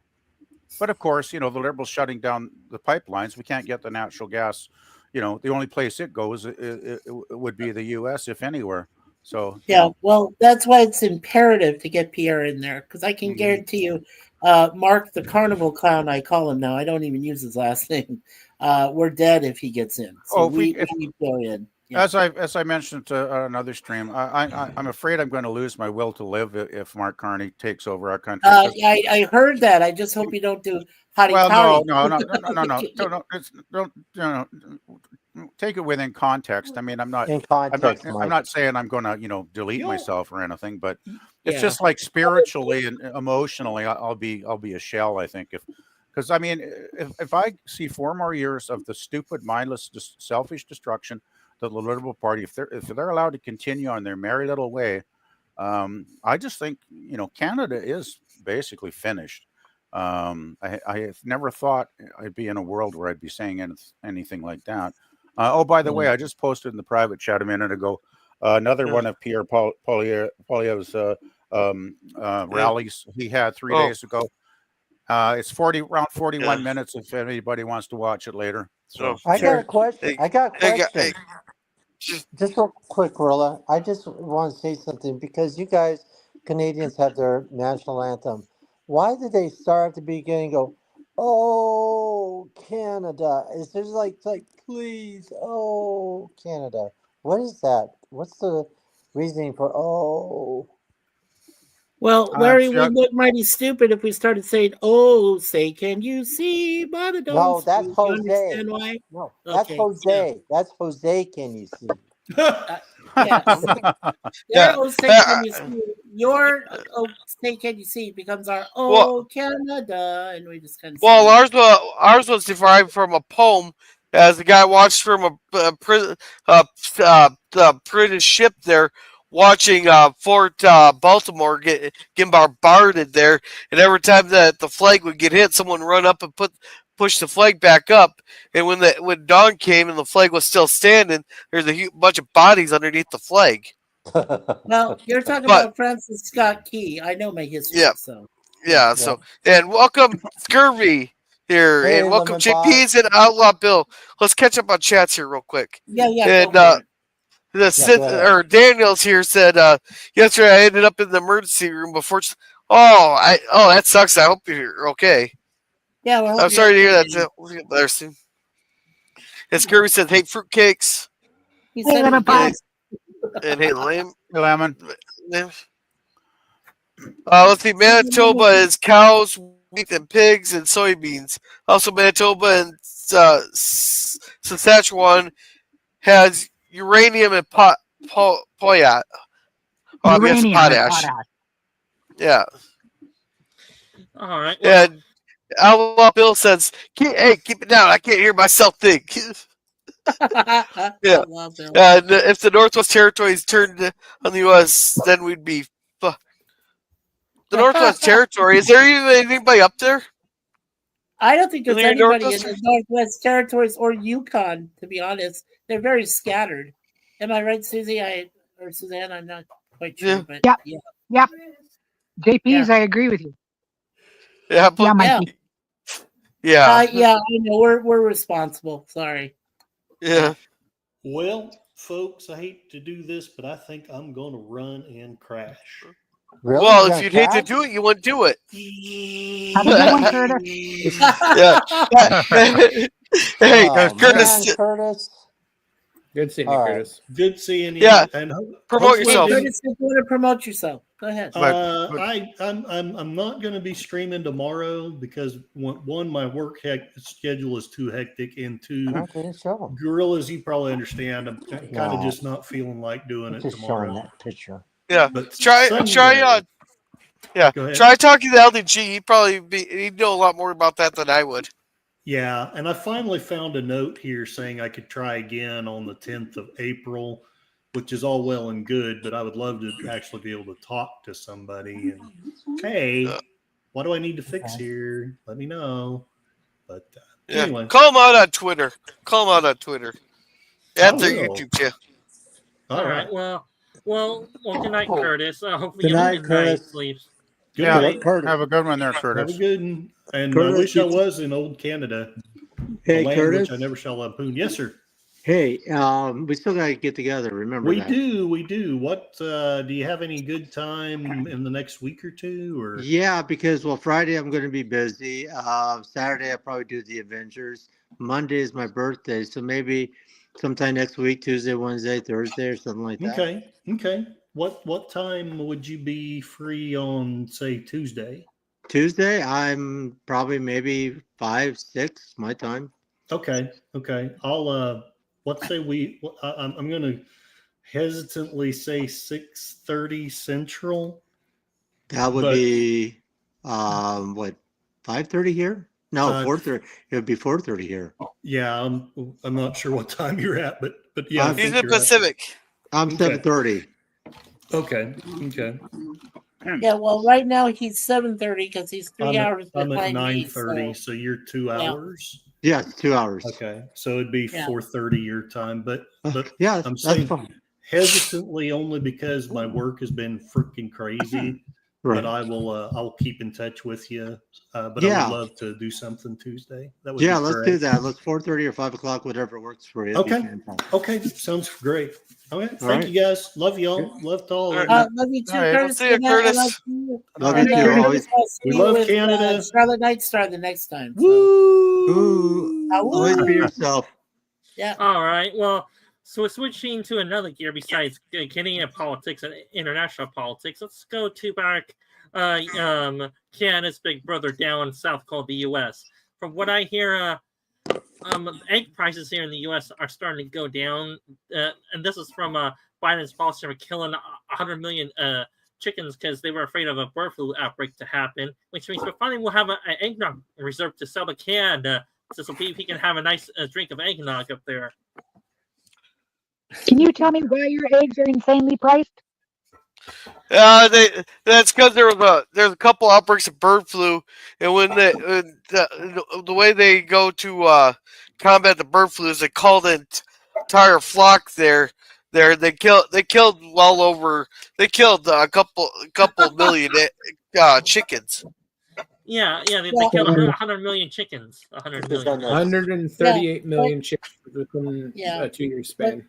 But of course, the Liberals shutting down the pipelines. We can't get the natural gas. The only place it goes it would be the U.S., if anywhere. So yeah, well, that's why it's imperative to get Pierre in there, because I can guarantee you, Mark the Carnival Clown, I call him now. I don't even use his last name. We're dead if he gets in. So we need Pierre in. Yeah. As I mentioned to another stream, I'm afraid I'm going to lose my will to live if Mark Carney takes over our country. I heard that. I just hope you don't do hotty toddy. No. Take it within context. I mean, I'm not saying I'm going to delete myself or anything, but it's just like spiritually and emotionally, I'll be a shell. I think because I mean, if I see 4 more years of the stupid, mindless, selfish destruction of the Liberal Party, if they're allowed to continue on their merry little way, I just think Canada is basically finished. I never thought I'd be in a world where I'd be saying anything like that. By the way, I just posted in the private chat a minute ago another one of Pierre Poilievre's rallies he had 3 days ago. It's around 41 minutes if anybody wants to watch it later. So I got a question. Just real quick, Rilla. I just want to say something because you guys, Canadians, have their national anthem. Why did they start at the beginning and go, "Oh, Canada"? Is there like please, oh, Canada? What is that? What's the reasoning for oh? Well, Larry, we look mighty stupid if we started saying, "Oh, say, can you see?" But no, that's Jose. Understand why? No, that's Jose. Yeah. That's Jose. Can you see? Yes. Oh, say, can you see? Your "Oh, say, can you see?" becomes our Canada, and we just kind of. Well, ours was derived from a poem, as the guy watched from the British ship there, watching Fort Baltimore getting bombarded there, and every time that the flag would get hit, someone would run up and push the flag back up, and when dawn came and the flag was still standing, there's a bunch of bodies underneath the flag. Well, you're talking about Francis Scott Key. I know my history. Yeah. So. Yeah. So and welcome Scurvy here, hey, and welcome JP's and Outlaw Bill. Let's catch up on chats here real quick. Yeah. And Daniels here said yesterday I ended up in the emergency room before. That sucks. I hope you're okay. Yeah, well, I'm sorry to hear that. We'll get better soon. And Scurvy said, "Hate fruitcakes." He said lemon pie. And hate lemon. Let's see. Manitoba is cows, wheat, and pigs, and soybeans. Also, Manitoba and Saskatchewan has uranium and potash. Yeah. All right. Well. And Outlaw Bill says, "Hey, keep it down. I can't hear myself think." Yeah. And if the Northwest Territories turned on the U.S., then we'd be the Northwest Territory. Is there even anybody up there? I don't think there's anybody in the Northwest Territories or Yukon, to be honest. They're very scattered. Am I right, Susie? Or Suzanne? I'm not quite sure. But yeah. JP's, I agree with you. Yeah, Mikey. Yeah. I know. We're responsible. Sorry. Yeah. Well, folks, I hate to do this, but I think I'm going to run and crash. Really? Well, if you'd hate to do it, you wouldn't do it. Have a good one, Curtis. Hey, Curtis. Curtis. Good seeing you, Curtis. Good seeing you. Yeah. And promote yourself. Curtis, if you want to promote yourself, go ahead. I'm not going to be streaming tomorrow because one, my work schedule is too hectic, and two, gorillas. You probably understand. I'm kind of just not feeling like doing it tomorrow. Showing that picture. Yeah, but try talking to the LDG. He'd know a lot more about that than I would. Yeah, and I finally found a note here saying I could try again on the 10th of April. which is all well and good, but I would love to actually be able to talk to somebody and, hey, what do I need to fix here? Let me know. But anyway. Call him out on Twitter. Call him out on Twitter. At their will. YouTube channel. All right. Well, good night, Curtis. Hopefully Good you have a night, good night Curtis. sleep. Good Yeah, night. Curtis. have a good one there, Have Curtis. a good one. And I Curtis, wish I was in old Canada, Hey, the land Curtis. which I never shall lampoon. Yes, sir. Hey, we still got to get together. Remember We that. do. We do. What do you have any good time in the next week or two? Or Yeah, because Friday I'm going to be busy. Saturday I'll probably do the Avengers. Monday is my birthday, so maybe sometime next week, Tuesday, Wednesday, Thursday, or something like that. Okay. Okay. What time would you be free on, say, Tuesday? Tuesday, I'm probably maybe 5, 6 my time. Okay. Okay. I'll let's say I'm going to hesitantly say 6:30 Central. That would be what, 5:30 here? No, 4:30. It would be 4:30 here. Yeah, I'm not sure what time you're at, but yeah, He's in Pacific. I'm 7:30. Okay. Okay. Yeah, well, right now he's 7:30 because he's 3 hours I'm at behind me. 9:30, so you're 2 hours. Yes, 2 hours. Okay, so it'd be 4:30 your time, but yeah, I'm that's saying fine. hesitantly only because my work has been freaking crazy. Right. But I'll keep in touch with you. But Yeah. I would love to do something Tuesday. That would Yeah, be let's great. do that. Let's 4:30 or 5 o'clock, whatever works for you. It'd be Okay. fantastic. Okay, sounds great. Okay, thank right. you guys. Love y'all. Love to all of you. Love you too, All right. Curtis. See you, Good night. I Curtis. love you. Love And, you too. Curtis, Always. I'll see We you love with, Canada. Charlotte Nightstar the next time. So. Ooh, always be yourself. Yeah. All right. Well, so switching to another gear besides Canadian politics and international politics, let's go to back Canada's big brother down south called the U.S. From what I hear, egg prices here in the U.S. are starting to go down, and this is from Biden's policy of killing 100 million chickens because they were afraid of a bird flu outbreak to happen, which means finally we'll have an eggnog reserve to sell to Canada, so he can have a nice drink of eggnog up there. Can you tell me why your eggs are insanely priced? That's because there's a couple outbreaks of bird flu, and when the way they go to combat the bird flu is they call the entire flock there. They killed a couple million chickens. Yeah, they killed 100 million chickens. 100 million. 138 million chickens within a 2-year span.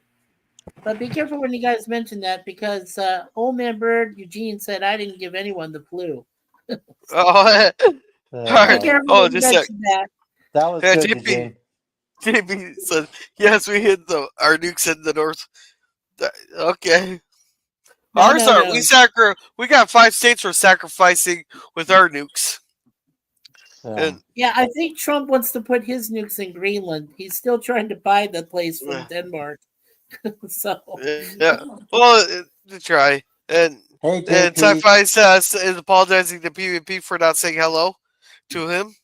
But be careful when you guys mention that because old man Bird Eugene said I didn't give anyone the flu. All right. Be careful when you just mention that. That was good, Eugene. JP said, yes, we hit our nukes in the north. Okay. We got 5 states we're sacrificing with our nukes. Yeah, I think Trump wants to put his nukes in Greenland. He's still trying to buy the place from Denmark. So yeah, well, to try and Sci-Fi is apologizing to PvP for not saying hello to him,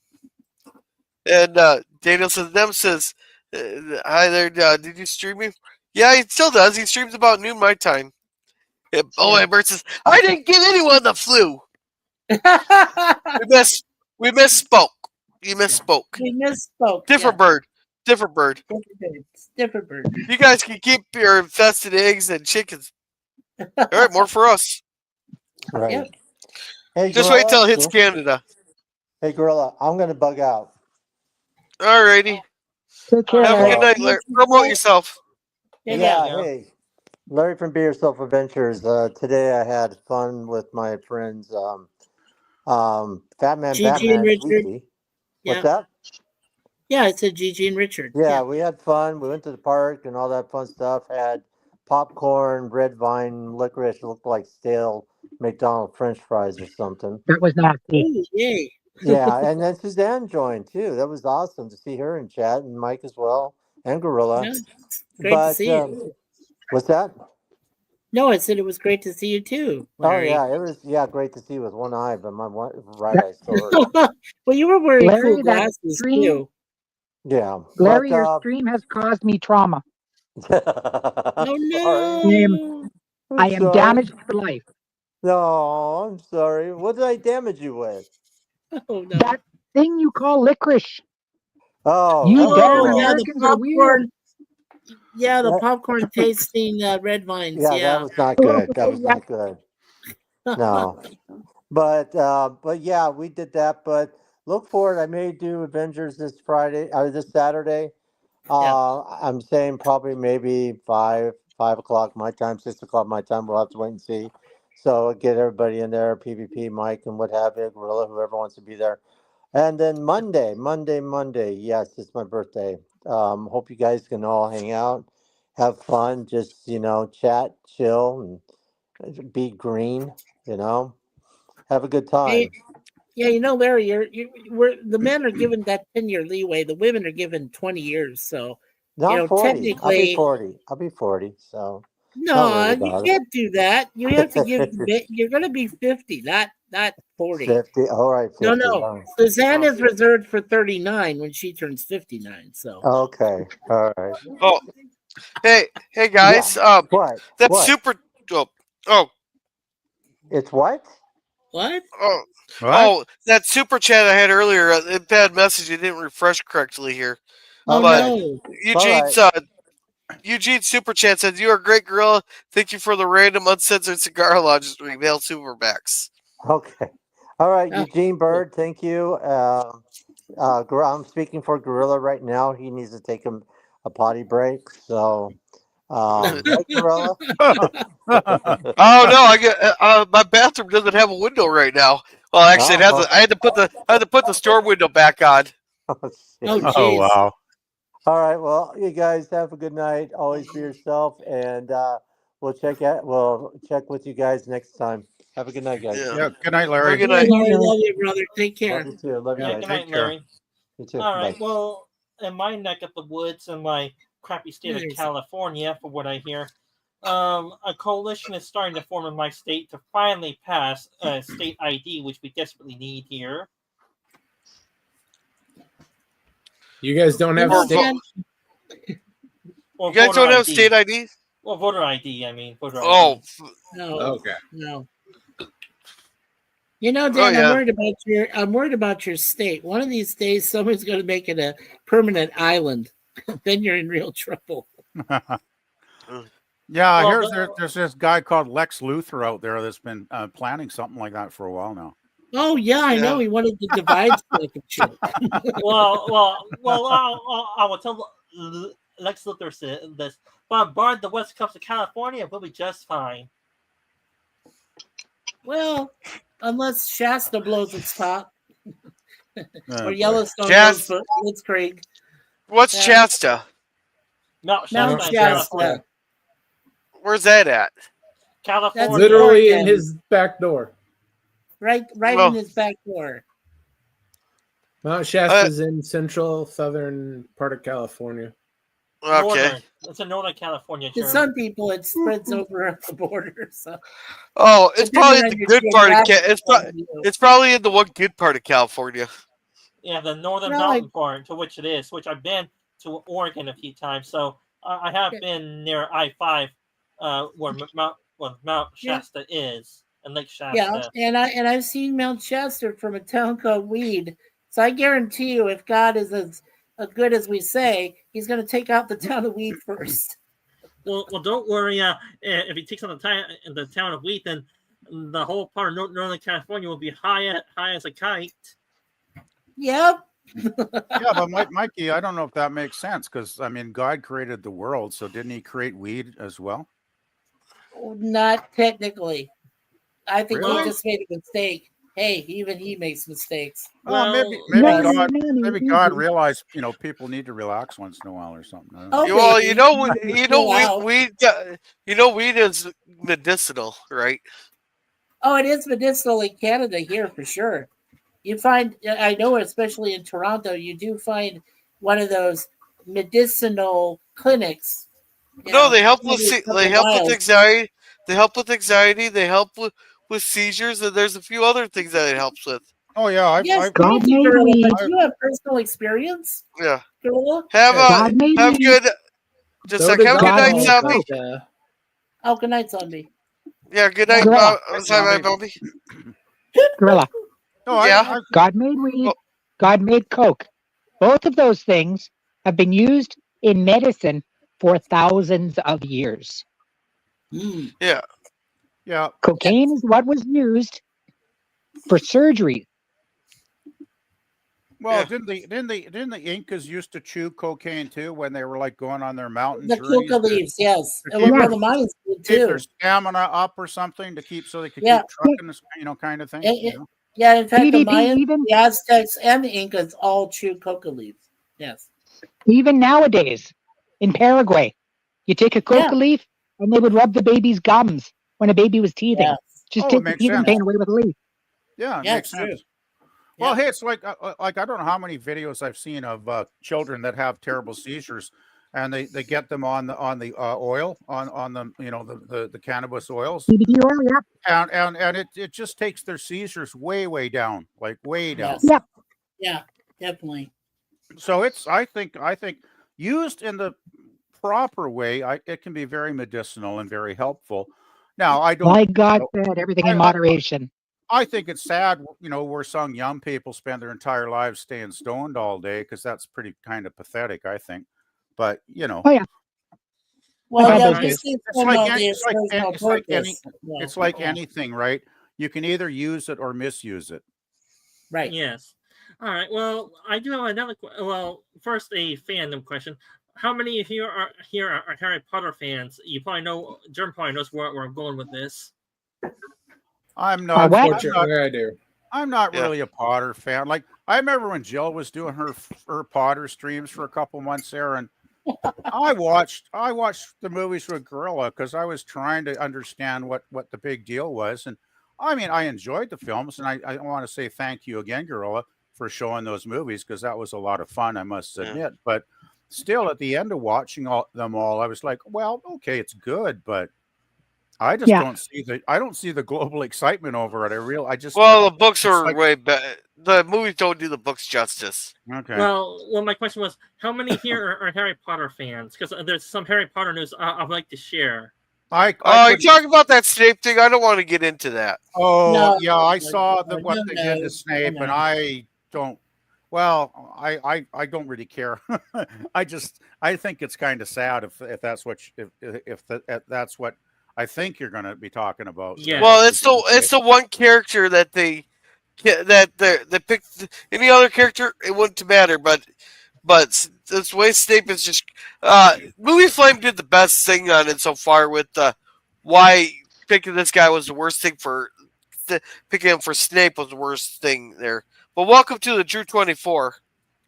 and Danielson Dem says, "Hi there, did you stream me?" Yeah, he still does. He streams about noon my time. And Bert says, "I didn't give anyone the flu." We misspoke. You misspoke. We misspoke. Different bird. Different bird. Different bird. You guys can keep your infested eggs and chickens. All right, more for us. Right. Yep. Hey, just wait till it hits Canada. Hey, Gorilla, I'm going to bug out. All righty. Take care. Have a good night, Larry. Promote yourself. Hey. Larry from Be Yourself Adventures. Today I had fun with my friends, Fat Man, Gigi Batman, and Richard. Sweetie. What's that? Yeah, I said Gigi and Richard. Yeah, we had fun. We went to the park and all that fun stuff. Had popcorn, red vine, licorice. It looked like stale McDonald's French fries or something. That was nasty. Ooh, yay. Yeah, and then Suzanne joined too. That was awesome to see her in chat, and Mike as well, and Gorilla. Yeah, great to see you. What's that? No, I said it was great to see you too, Larry. Oh yeah, it was great to see you with one eye, but my right eye still hurt. Well, you were wearing Larry, cool glasses stream, too. Yeah, Larry, your stream has caused me trauma. Oh Sorry. no! I I'm am sorry. damaged for life. No, I'm sorry. What did I damage you with? Oh no! That thing you call licorice. Oh, You oh, Oh damn yeah, oh. the Americans are weird. popcorn. Yeah, the That, popcorn tasting red vines. yeah, that Yeah. was not good. That was not good. No. But yeah, we did that. But look forward. I may do Avengers this Friday or this Saturday. Yeah. I'm saying probably maybe 5 o'clock my time, 6 o'clock my time. We'll have to wait and see. So get everybody in there, PvP, Mike, and what have you, Gorilla, whoever wants to be there. And then Monday. Yes, it's my birthday. Hope you guys can all hang out, have fun, just chat, chill, and be green. Have a good Hey, time. yeah, Larry, we're the men are given that 10-year leeway. The women are given 20 years. So, No, I'm 40. I'll be technically, 40. I'll be 40. So not worried no, you about can't do that. You have to give. it. You're going to be 50, not 40. 50. All right, No, 50. no. All right. Suzanne is reserved for 39 when she turns 59. So, Okay. All right. Oh, hey Yeah. guys. What? That's What? super. Oh, oh, It's what? what? oh, What? oh, that super chat I had earlier. Bad message. It didn't refresh correctly here. Oh But Okay. no. All right. Eugene super chat says you are a great gorilla. Thank you for the random uncensored cigar lounges to reveal superbacks. Okay. All right, Oh, Eugene Bird, thank you. I'm speaking for Gorilla right now. He needs to take a potty break. So, right, Gorilla? Oh no, I get my bathroom doesn't have a window right now. Well, actually, it has. Oh, I had to put the storm window back on. oh, shit. Oh jeez. wow. All right. Well, you guys have a good night. Always be yourself, and we'll check with you guys next time. Have a good night, guys. Yeah. Yeah. Good night, Have a Larry. good Hey, night. Larry, love you, brother. Take Love care. you too. Love you Yeah. Yeah, guys. good Take night, care. Larry. You too. All right. Bye. Well, in my neck of the woods, in my crappy state of There's- California, for what I hear, a coalition is starting to form in my state to finally pass state ID, which we desperately need here. You guys don't have Or state. Or You guys voter don't have ID. state ID? Well, voter ID. I mean, voter Oh, ID. No. Okay. No. oh Dan, yeah. I'm worried about your state. One of these days, someone's going to make it a permanent island. Then you're in real trouble. Yeah, I Well, hear there's this guy called Lex Luthor out there that's been planning something like that for a while now. Oh yeah, I know. He wanted to divide stuff and shit. well, I will tell Lex Luthor this. Bombard the west coast of California, we'll be just fine. Well, unless Shasta blows its top, Oh, or boy. Yellowstone Shasta. goes Blitzkrieg. What's Yeah. Shasta? Mount Mount Shasta, in Shasta. California. Where's that at? California. That's Literally in Oregon. his back door. Right Well- in his back door. Mount Shasta's in central southern part of California. Okay. Northern. It's a Northern California To term. some people, it spreads over the border. So Oh, it's probably in depending the on your good part of geographic it's probably in the one good part of California. Yeah, the northern No, mountain part to which it is, which I've been to Oregon a few times. So I have been near I-5, where Mount Yeah. Shasta is, and Lake Shasta. Yeah, and I've seen Mount Shasta from a town called Weed. So I guarantee you, if God is as good as we say, He's going to take out the town of Weed first. Well, don't worry. If he takes on the town of Wheat, then the whole part of Northern California will be high as a kite. Yep. Yeah, but Mikey, I don't know if that makes sense because I mean, God created the world, so didn't He create weed as well? Not technically. I think Really? he just made a mistake. Hey, even he makes mistakes. Well, Well, maybe God realized people need to relax once in a while or something. I don't know. Okay. Well, Wow. weed is medicinal, right? Oh, it is medicinal in Canada here for sure. You find, I know, especially in Toronto, you do find one of those medicinal clinics. No, they help with every couple they help with miles. anxiety. They help with anxiety. They help with seizures, and there's a few other things that it helps with. Oh yeah, Yes, God maybe, made Gorilla, weed. but you have personal experience, Yeah, Gorilla. have God made have weed. good Just So like, does have a good night, alcohol, zombie. but, Oh, good night, zombie. Yeah, good night, Gorilla. zombie. Gorilla. No, Yeah. God made weed. Well- God made coke. Both of those things have been used in medicine for thousands of years. Mm. Yeah. yeah. Cocaine is what was used for surgery. Well, Yeah. didn't the Incas used to chew cocaine too when they were like going on their mountain The journeys coca to leaves, yes. to And keep well, Yeah. the Mayans did keep their too. stamina up or something to keep so they could Yeah. keep trucking this, kind of thing. It- it- yeah, in fact, the PvP Mayans, even the Aztecs, and the Incas all chew coca leaves. Yes. even nowadays in Paraguay, you take a Yeah. coca leaf and they would rub the baby's gums when a baby was teething. Yes. Just Oh, it take the makes teething sense. pain away with a leaf. Yeah, it Yeah, makes it's true. sense. Well, Yeah. hey, it's like I don't know how many videos I've seen of children that have terrible seizures, and they get them on the oil on the the cannabis oils, CBD oil, yeah. and it just takes their seizures way down, like way down. Yes. Yep. Yeah, definitely. So it's I think used in the proper way, it can be very medicinal and very helpful. Now I don't. Like God said, everything in I, moderation. I think it's sad, where some young people spend their entire lives staying stoned all day because that's pretty kind of pathetic, I think. But Oh yeah. Well, had yeah, those you days. see it's some like of any- the it's like there's any- no it's like any purpose. Yeah, it's like yeah. anything, right? You can either use it or misuse it. Right. Yes. All right. Well, I do have another. Well, first a fandom question. How many of you are Harry Potter fans? You probably know. Jerm probably knows where I'm going with this. I'm not. what? unfortunately, I do. I'm not Yeah. really a Potter fan. Like I remember when Jill was doing her Potter streams for a couple months there, and I watched the movies with Gorilla because I was trying to understand what the big deal was, and I mean I enjoyed the films, and I want to say thank you again, Gorilla, for showing those movies because that was a lot of fun, I must Yeah. admit. But still, at the end of watching them all, I was like, well, okay, it's good, but I just Yeah. don't see the global excitement over it. I just Well, the books it's are like way better. The movies don't do the books justice. okay. Well, my question was, how many here are Harry Potter fans? Because there's some Harry Potter news I'd like to share. I Oh, you couldn't- talking about that Snape thing? I don't want to get into that. Oh No, yeah, I no, saw no, what no, they did no, to Snape, no. and I don't. Well, I don't really care. I think it's kind of sad if that's what that's what I think you're going to be talking about. Yeah. Well, it's the one character that they picked. Any other character, it wouldn't matter. But this way Snape is just. Movie Flame did the best thing on it so far with why picking this guy was the worst thing for picking him for Snape was the worst thing there. But welcome to the Drew 24.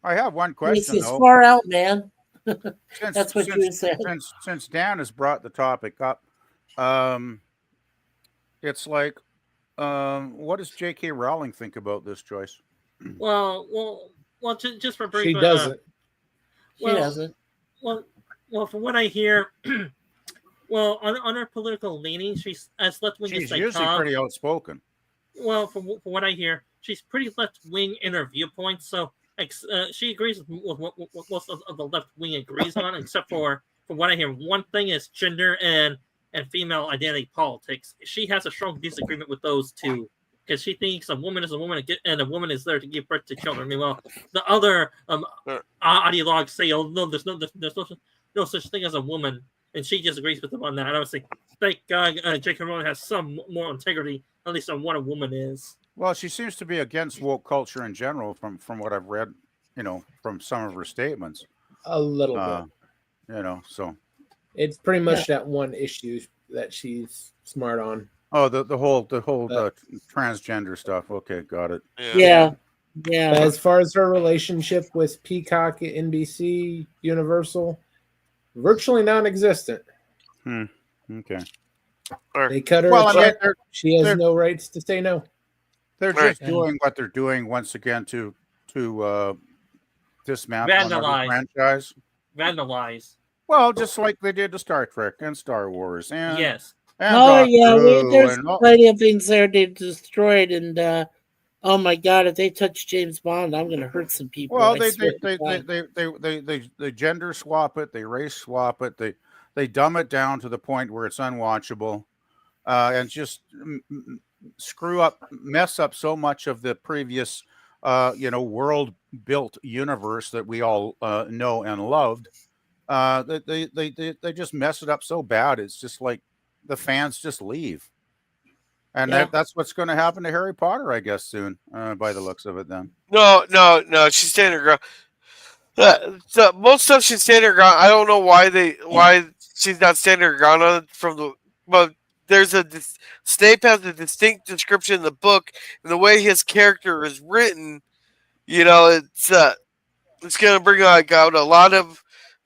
I have one This question is though. far out, man. Since, That's what you said. Since Dan has brought the topic up, it's like, what does J.K. Rowling think about this, Joyce? Well, just for brief. She doesn't. She well, doesn't. Well, from what I hear, well, on her political leaning, she's as left wing as She's they usually come. pretty outspoken. Well, from what I hear, she's pretty left wing in her viewpoints. So she agrees with what most of the left wing agrees on, except for from what I hear, one thing is gender and female identity politics. She has a strong disagreement with those two because she thinks a woman is a woman and a woman is there to give birth to children. Meanwhile, the other ideologues say, "Oh no, there's no such thing as a woman," and she disagrees with them on that. And I would say, thank God, J.K. Rowling has some moral integrity, at least on what a woman is. Well, she seems to be against woke culture in general, from what I've read, from some of her statements. A little bit. So It's pretty much that one issue that she's smart on. oh, the whole transgender stuff. Okay, got it. Yeah. As far as her relationship with Peacock, NBC, Universal, virtually non-existent. Okay. They cut her Well, a I mean, check. She has no rights to say no. They're Right. just doing what they're doing once again to dismantle another franchise. Vandalize. Well, just like they did to Star Trek and Star Wars, and Yes. and Oh Doctor yeah, Who there's and all- plenty of things there they destroyed, and Oh my God! If they touch James Bond, I'm gonna hurt some people. Well, I swear to God. they gender swap it, they race swap it, they dumb it down to the point where it's unwatchable, and just mess up so much of the previous, world built universe that we all know and loved. That they just mess it up so bad. It's just like the fans just leave. And Yeah. that's what's going to happen to Harry Potter, I guess, soon, by the looks of it. Then No. She's standing her ground. So most stuff she's standing her ground. I don't know why she's not standing her ground on it but there's Snape has a distinct description in the book, and the way his character is written, it's going to bring out a lot of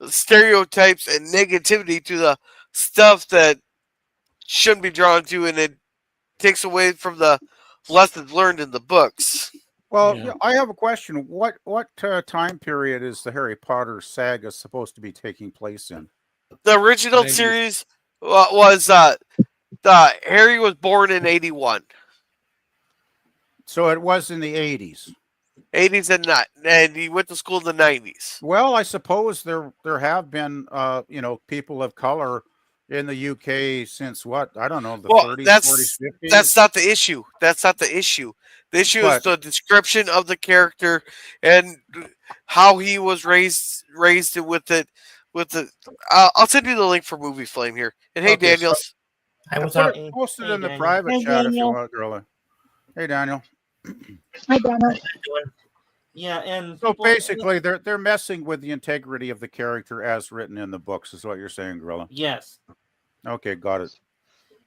stereotypes and negativity to the stuff that shouldn't be drawn to, and it takes away from the lessons learned in the books. Well, I have a question. What time period is the Harry Potter saga supposed to be taking place in? The original series was Harry was born in 81. So it was in the 80s. 80s and he went to school in the 90s. Well, I suppose there have been people of color in the UK since what? I don't know, the 30s, 40s, 50s. That's not the issue. The issue is the description of the character and how he was raised with it. I'll send you the link for Movie Flame here. And hey, Okay, Daniels. Post it in the private chat if you want, Gorilla. Hey, Daniel. Hi, Donna. Yeah, and so basically, they're messing with the integrity of the character as written in the books, is what you're saying, Gorilla. Yes. Okay, got it.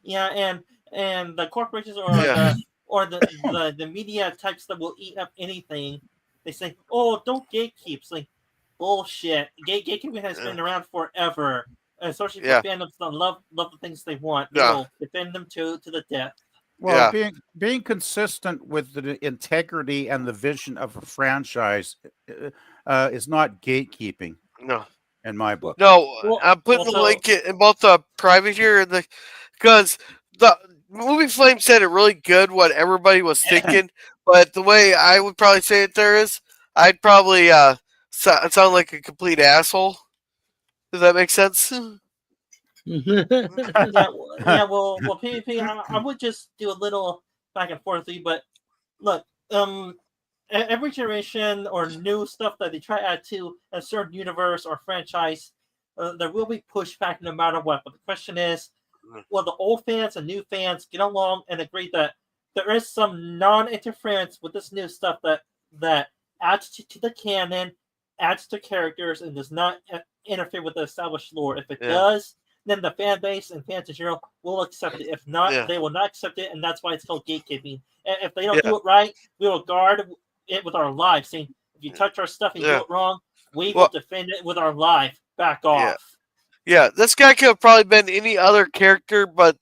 Yeah, and the corporations or the media types that will eat up anything, they say, "Oh, don't gatekeep." It's like bullshit. Gatekeeping has been around forever, especially for fandoms that love the things they want. They will defend them to the death. Well, being consistent with the integrity and the vision of a franchise is not gatekeeping. No, in my book. No, I'm putting the link in both the private here and because the Movie Flame said it really good what everybody was thinking, but the way I would probably say it there is, I'd probably sound like a complete asshole. Does that make sense? Well, PvP, I would just do a little back and forth, but look, every generation or new stuff that they try to add to a certain universe or franchise, there will be pushback no matter what. But the question is, will the old fans and new fans get along and agree that there is some non-interference with this new stuff that adds to the canon, adds to characters, and does not interfere with the established lore? If it does, then the fan base and fans in general will accept it. If not, they will not accept it, and that's why it's called gatekeeping. And if they don't do it right, we will guard it with our lives, saying, if you touch our stuff and do it wrong, we will defend it with our life. Back off. Yeah, this guy could have probably been any other character, but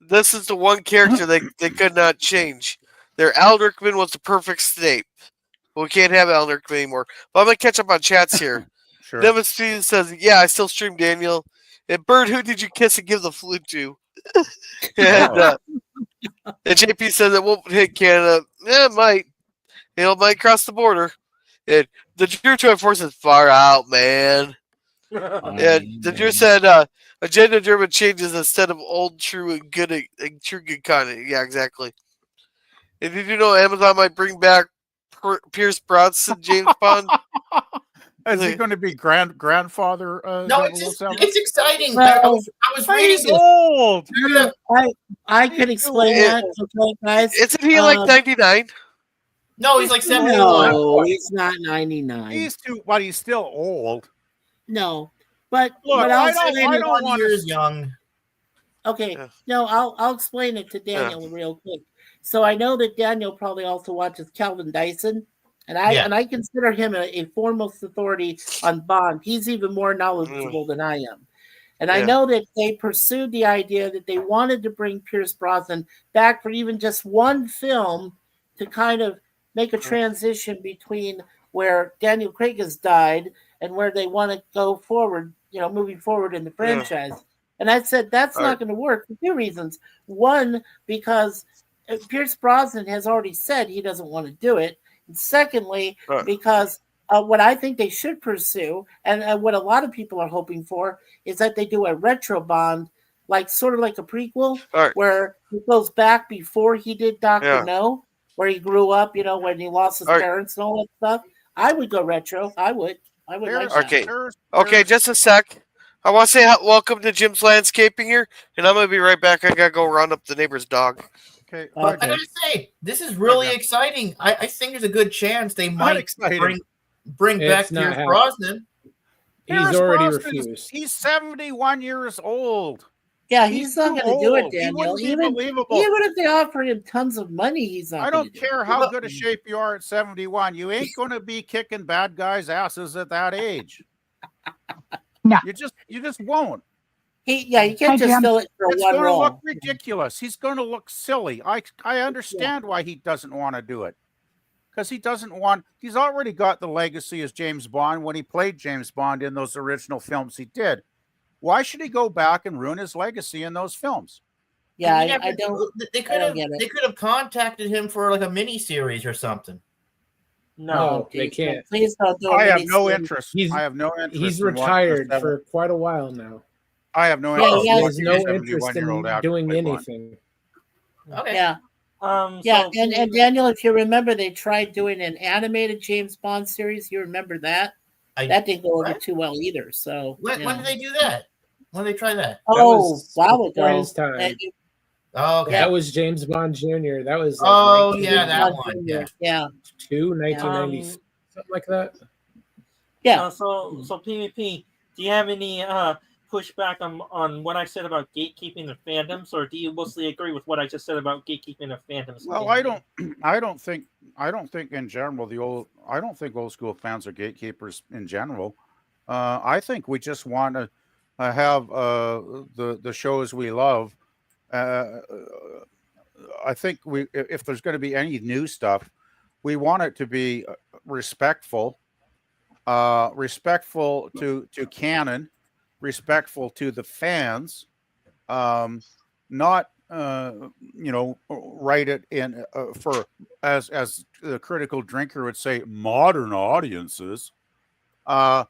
this is the one character they could not change. Their Alan Rickman was the perfect Snape. Well, we can't have Alan Rickman anymore. But I'm going to catch up on chats here. Sure. Devin Steven says, yeah, I still stream Daniel. And Bird, who did you kiss and give the flute to? And JP says it won't hit Canada. Yeah, it might. It might cross the border. And the Drew 24 says, far out, man. And the Drew said, agenda-driven changes instead of old, true, and good content. Yeah, exactly. And did you know Amazon might bring back Pierce Brosnan, James Bond? Is he going to be grandfather? No, it's exciting. Well, I was reading this. Old. I can explain that, okay, guys. Isn't he like 99? No, he's like 71. No, he's not 99. He's but he's still old. No, but Look, I'll I don't want years young. Okay, no, I'll explain it to Daniel real quick. So I know that Daniel probably also watches Calvin Dyson, and I consider him a foremost authority on Bond. He's even more knowledgeable than I am. And I know that they pursued the idea that they wanted to bring Pierce Brosnan back for even just one film to kind of make a transition between where Daniel Craig has died and where they want to go forward, moving forward in the franchise. And I said, that's not going to work for two reasons. One, because Pierce Brosnan has already said he doesn't want to do it. And secondly, Right. because what I think they should pursue, and what a lot of people are hoping for, is that they do a retro Bond, like sort of like a prequel, Right. where he goes back before he did Doctor Yeah. No, where he grew up, when he lost his Right. parents and all that stuff. I would go retro. I would like that. Okay. Okay, just a sec. I want to say welcome to Jim's Landscaping here, and I'm going to be right back. I got to go round up the neighbor's dog. Okay. I gotta say, this is really exciting. I think there's a good chance they might bring back It's not Pierce happening. Brosnan. He's Pierce already Brosnan is- refused. He's 71 years old. Yeah, he's not too going to do it, old. He Daniel. wouldn't be Even believable. if they offer him tons of money, he's not. I gonna don't do care it. how good a shape you are at 71. You ain't going to be kicking bad guys' asses at that age. No. You just won't. You can't just fill it for It's one going to role. look ridiculous. He's going to look silly. I understand why he doesn't want to do it. Because he's already got the legacy as James Bond when he played James Bond in those original films he did. Why should he go back and ruin his legacy in those films? Yeah, I don't. They could have contacted him for like a mini series or something. No, they can't. Please don't do it. I have no interest. He's I have no interest. He's in watching retired a for quite a while now. I have no Yeah, interest. he in has watching no a interest 71-year-old in actor doing play Bond. anything. Okay. Yeah. And Daniel, if you remember, they tried doing an animated James Bond series. You remember that? That didn't go over too well either. So When did they do that? When did they try that? While before ago. his time. Oh, okay. That was James Bond Jr. That was Oh, yeah, that one. Yeah. 1990, something like that. Yeah. So PvP, do you have any pushback on what I said about gatekeeping of fandoms, or do you mostly agree with what I just said about gatekeeping of fandoms? Well, I don't think in general I don't think old school fans are gatekeepers in general. I think we just want to have the shows we love. I think if there's going to be any new stuff, we want it to be respectful to canon, respectful to the fans, not write it in for as the critical drinker would say, modern audiences. Don't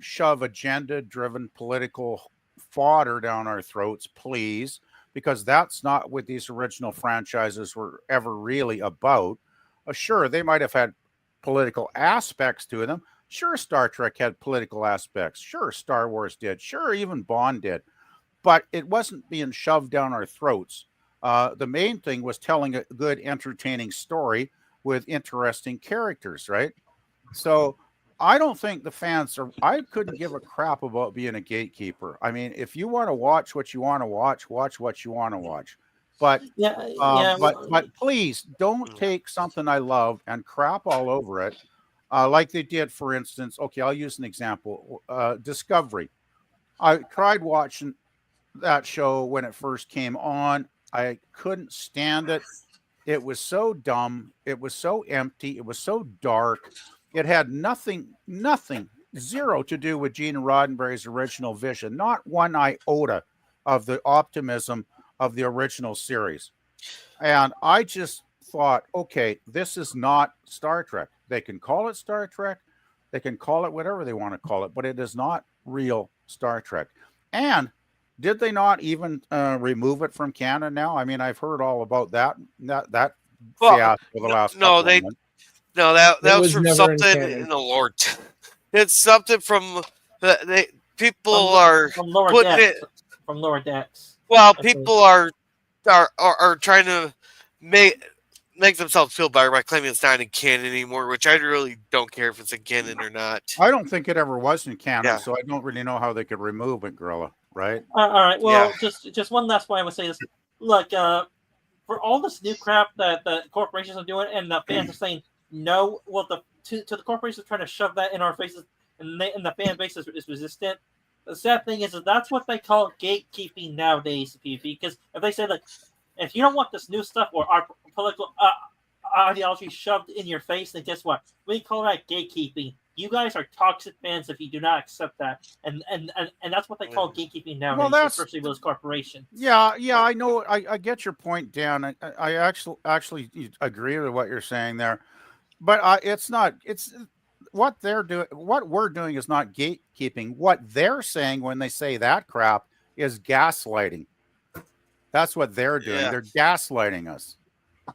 shove agenda-driven political fodder down our throats, please, because that's not what these original franchises were ever really about. Sure, they might have had political aspects to them. Sure, Star Trek had political aspects. Sure, Star Wars did. Sure, even Bond did. But it wasn't being shoved down our throats. The main thing was telling a good, entertaining story with interesting characters, right? So I don't think the fans are. I couldn't give a crap about being a gatekeeper. I mean, if you want to watch what you want to watch what you want to watch. But but please don't take something I love and crap all over it, like they did, for instance. Okay, I'll use an example. Discovery. I tried watching that show when it first came on. I couldn't stand it. It was so dumb. It was so empty. It was so dark. It had nothing, zero to do with Gene Roddenberry's original vision. Not one iota of the optimism of the original series. And I just thought, okay, this is not Star Trek. They can call it Star Trek. They can call it whatever they want to call it, but it is not real Star Trek. And did they not even remove it from canon now? I mean, I've heard all about that fiasco the last couple of months. No, that was from never something in the Lord. It's something from people are from lower putting decks. it From lower decks. Well, people are trying to make themselves feel better by claiming it's not in canon anymore, which I really don't care if it's in canon or not. I don't think it ever was in canon, so I don't really know how they could remove it, Gorilla. Right? All right. Well, just one last point I would say is, look, for all this new crap that the corporations are doing, and the fans are saying no, well, to the corporations trying to shove that in our faces, and the fan base is resistant. The sad thing is that that's what they call gatekeeping nowadays, PvP. Because if they say, like, if you don't want this new stuff or our political ideology shoved in your face, then guess what? We call that gatekeeping. You guys are toxic fans if you do not accept that, and that's what they call gatekeeping nowadays, especially those corporations. Yeah, I know. I get your point, Dan. I actually agree with what you're saying there, but it's not. It's what they're doing. What we're doing is not gatekeeping. What they're saying when they say that crap is gaslighting. That's what they're doing. Yeah. They're gaslighting us.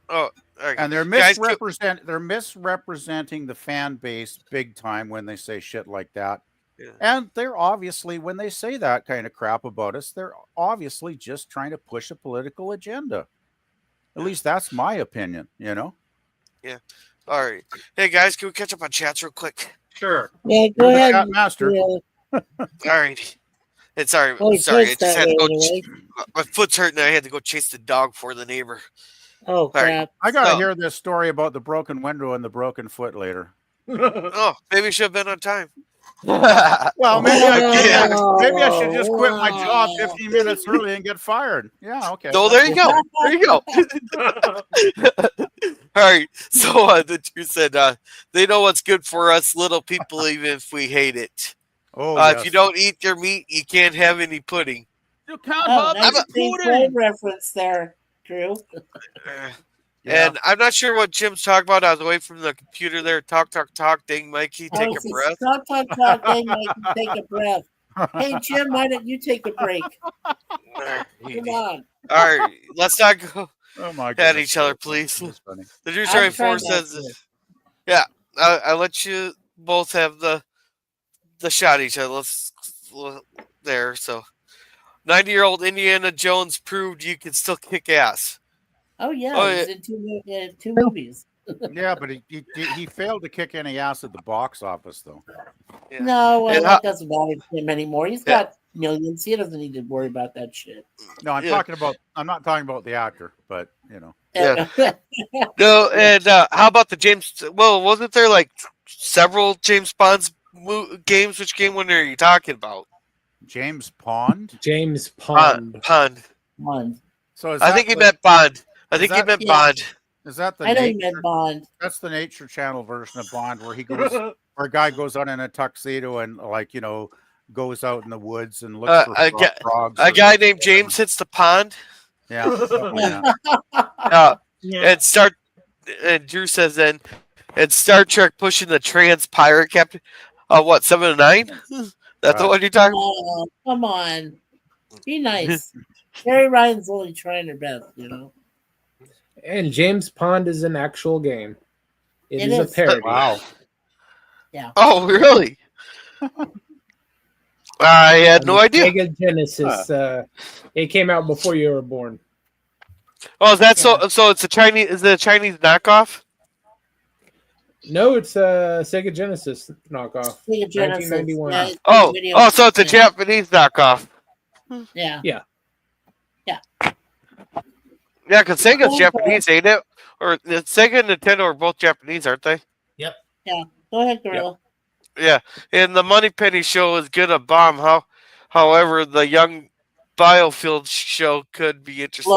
Oh, okay. And they're Guys, misrepresenting the fan base big time when they say shit like that. Yeah. And they're obviously, when they say that kind of crap about us, they're obviously just trying to push a political agenda. At least that's my opinion, you know? Yeah. All right. Hey, guys, can we catch up on chats real quick? Sure. Yeah, go You're the ahead. chat master. Yeah. All right. And sorry, Oh, sorry. I it's just that had to way go. anyway. My foot's hurting. I had to go chase the dog for the neighbor. Oh, Sorry. crap. I got to So- hear this story about the broken window and the broken foot later. Oh, maybe I should have been on time. Well, maybe I should just quit my Wow. job 15 minutes early and get fired. Yeah, okay. No, there you go. There you go. All right. So the Jew said they know what's good for us little people, even if we hate it. Oh, If you don't eat their meat, you can't have any pudding. You can't Oh, have nice Pink Floyd reference there, Drew. And I'm not sure what Jim's talking about. I was away from the computer there. Talk, dang, Mikey, take a breath. Talk, dang, Mikey, take a breath. Hey, Jim, why don't you take a break? Come on. All right, let's not go Oh my at goodness. each other, please. That's funny. The Jew I'm Story 4 trying not says, to. yeah, I let you both have the shot at each other. There. So 90-year-old Indiana Jones proved you can still kick ass. Oh, yeah. Oh, He's in two movies. Yeah, but he failed to kick any ass at the box office, though. Yeah. No, well, And that doesn't bother him anymore. He's Yeah. got millions. He doesn't need to worry about that shit. No, I'm Yeah. not talking about the actor, but you know. Yeah. No, and how about the James? Well, wasn't there like several James Bond's games? Which game one are you talking about? James Pond? James Pond. Pond. Bond. So is I that think he the- meant Bond. I is think he that- meant Yeah. Bond. Is that the I know you nature? meant Bond. That's the Nature Channel version of Bond, where he goes, where a guy goes out in a tuxedo and goes out in the woods and looks for frogs. A guy named James hits the pond. Yeah. And Drew says then, and Star Trek pushing the trans pirate captain. What 7 to 9? That's the one you're talking about. Oh, come on. Be nice. Carrie Ryan's only trying her best, you know. And James Pond is an actual game. It It is a is. parody. Wow. Yeah. Oh, really? I had no idea. Sega Genesis. It came out before you were born. Oh, is that so? So it's a Chinese? Is it a Chinese knockoff? No, it's a Sega Genesis knockoff. Sega Genesis. 1991. Yeah, it's Oh, video. so it's a Japanese knockoff. Yeah. Yeah. Yeah, because Sega's Okay. Japanese, ain't it? Or Sega and Nintendo are both Japanese, aren't they? Yep. Yeah. Go ahead, Gorilla. Yeah. And the Money Penny show is gonna bomb. However, the young Biofield show could be interesting.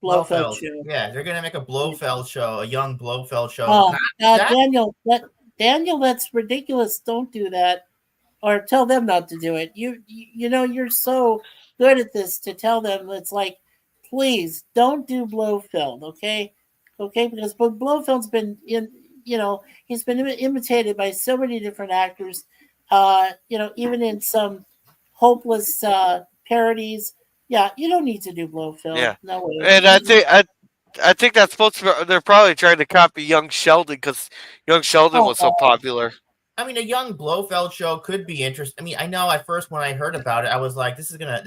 Blofeld show. Yeah, they're gonna make a Blofeld show, a young Blofeld show. Oh, That- Daniel, that's ridiculous. Don't do that, or tell them not to do it. You know you're so good at this to tell them. It's like, please don't do Blofeld, okay? Because Blofeld's been he's been imitated by so many different actors. Even in some hopeless parodies. Yeah, you don't need to do Blofeld. Yeah. No way. And I think that's supposed to be. They're probably trying to copy Young Sheldon because Young Sheldon was so popular. I mean, a young Blofeld show could be interesting. I mean, I know at first when I heard about it, I was like, "This is gonna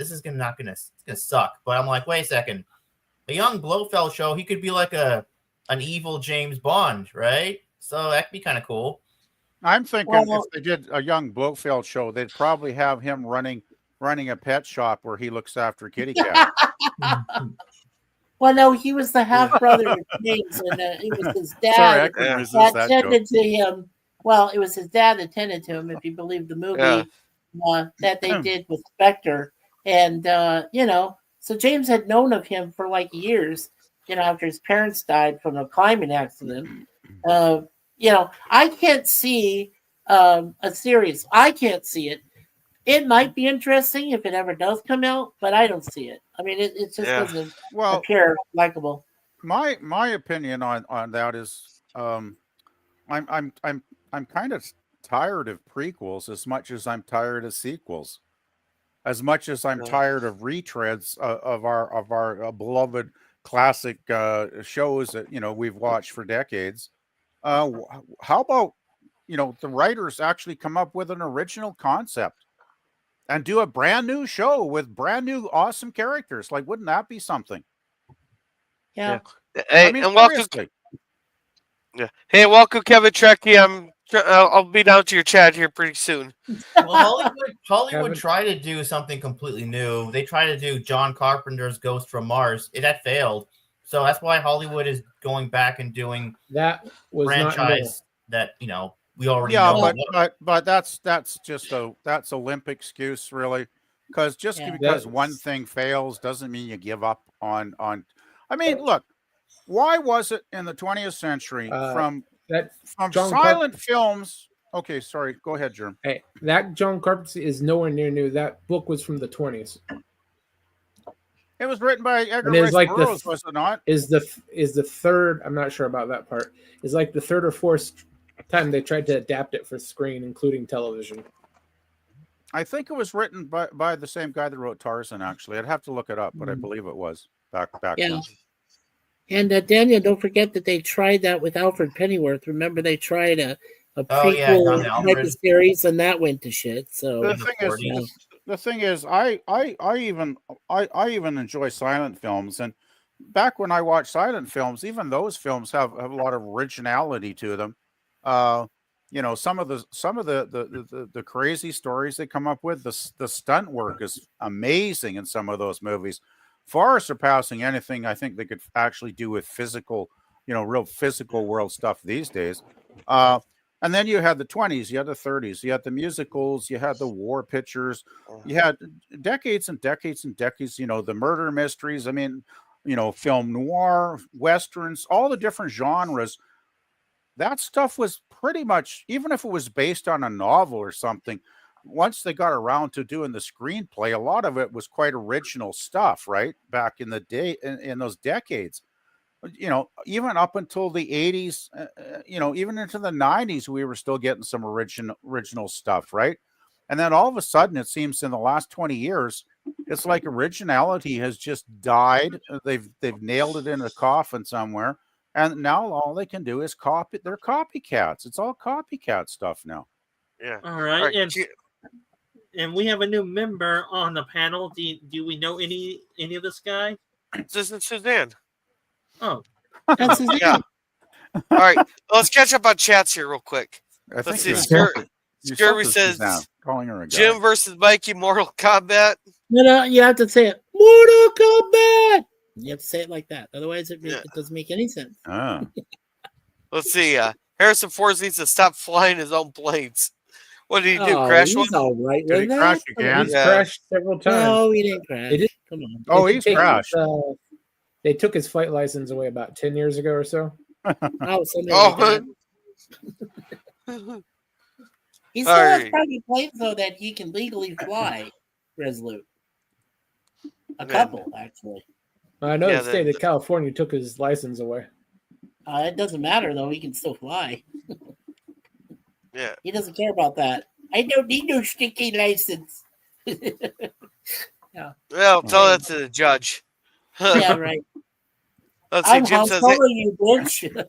suck." But I'm like, "Wait a second, a young Blofeld show, he could be like an evil James Bond, right?" So that'd be kind of cool. I'm thinking if they did a young Blofeld show, they'd probably have him running a pet shop where he looks after kitty cats. Well, no, he was the half brother of James, and it was his dad Sorry, I couldn't resist that tended joke. to him. Well, it was his dad that tended to him, if you believe the movie that they did with Spectre. And, so James had known of him for like years, after his parents died from a climbing accident. I can't see a series. I can't see it. It might be interesting if it ever does come out, but I don't see it. I mean, it just doesn't appear likable. My opinion on that is, I'm kind of tired of prequels as much as I'm tired of sequels, as much as I'm tired of retreads of our beloved classic shows that we've watched for decades. How about the writers actually come up with an original concept and do a brand new show with brand new awesome characters? Like, wouldn't that be something? Yeah. Hey, I mean, and welcome. seriously. Yeah. Hey, welcome, Kevin Trekkie. I'll be down to your chat here pretty soon. Well, Hollywood tried to do something completely new. They tried to do John Carpenter's Ghost from Mars. That failed. So that's why Hollywood is going back and doing that franchise that we already know. But that's just that's a limp excuse, really, because because one thing fails doesn't mean you give up on. I mean, look, why was it in the 20th century from silent films? Okay, sorry, go ahead, Jerm. Hey, that John Carpenter is nowhere near new. That book was from the 20s. It was written by Edgar Rice Burroughs, was it not? Is the third? I'm not sure about that part. Is like the third or fourth time they tried to adapt it for screen, including television. I think it was written by the same guy that wrote Tarzan. Actually, I'd have to look it up, but I believe it was back then. And Daniel, don't forget that they tried that with Alfred Pennyworth. Remember, they tried a prequel type of series, and that went to shit. So the thing is, I even enjoy silent films, and back when I watched silent films, even those films have a lot of originality to them. Some of the crazy stories they come up with, the stunt work is amazing in some of those movies, far surpassing anything I think they could actually do with physical, real physical world stuff these days. And then you had the 20s, you had the 30s, you had the musicals, you had the war pictures, you had decades and decades and decades, the murder mysteries. I mean, film noir, westerns, all the different genres. That stuff was pretty much, even if it was based on a novel or something, once they got around to doing the screenplay, a lot of it was quite original stuff, right? Back in the day, in those decades. Even up until the 80s, even into the 90s, we were still getting some original stuff, right? And then all of a sudden, it seems in the last 20 years, it's like originality has just died. They've nailed it in a coffin somewhere, and now all they can do is copy. They're copycats. It's all copycat stuff now. Yeah. All right. And we have a new member on the panel. Do we know any of this guy? This is Suzanne. Oh, that's Suzanne. Yeah. All right, let's catch up on chats here real quick. Let's see. Scurvy says calling her a guy. Jim versus Mikey, Mortal Kombat. No, you have to say it. Mortal Kombat. You have to say it like that. Otherwise, it doesn't make any sense. Let's see. Harrison Ford needs to stop flying his own planes. What did he do? Crash one? He's all right. Did he crash again? He's crashed several times. No, he didn't crash. Come on. Oh, he's crashed. They took his flight license away about 10 years ago or so. He still has private planes, though, that he can legally fly, Resolute. A couple, actually. I know the state of California took his license away. It doesn't matter, though. He can still fly. Yeah. He doesn't care about that. I don't need no sticky license. Yeah. Well, tell that to the judge. Yeah, right. Let's see. Jim says you, bitch.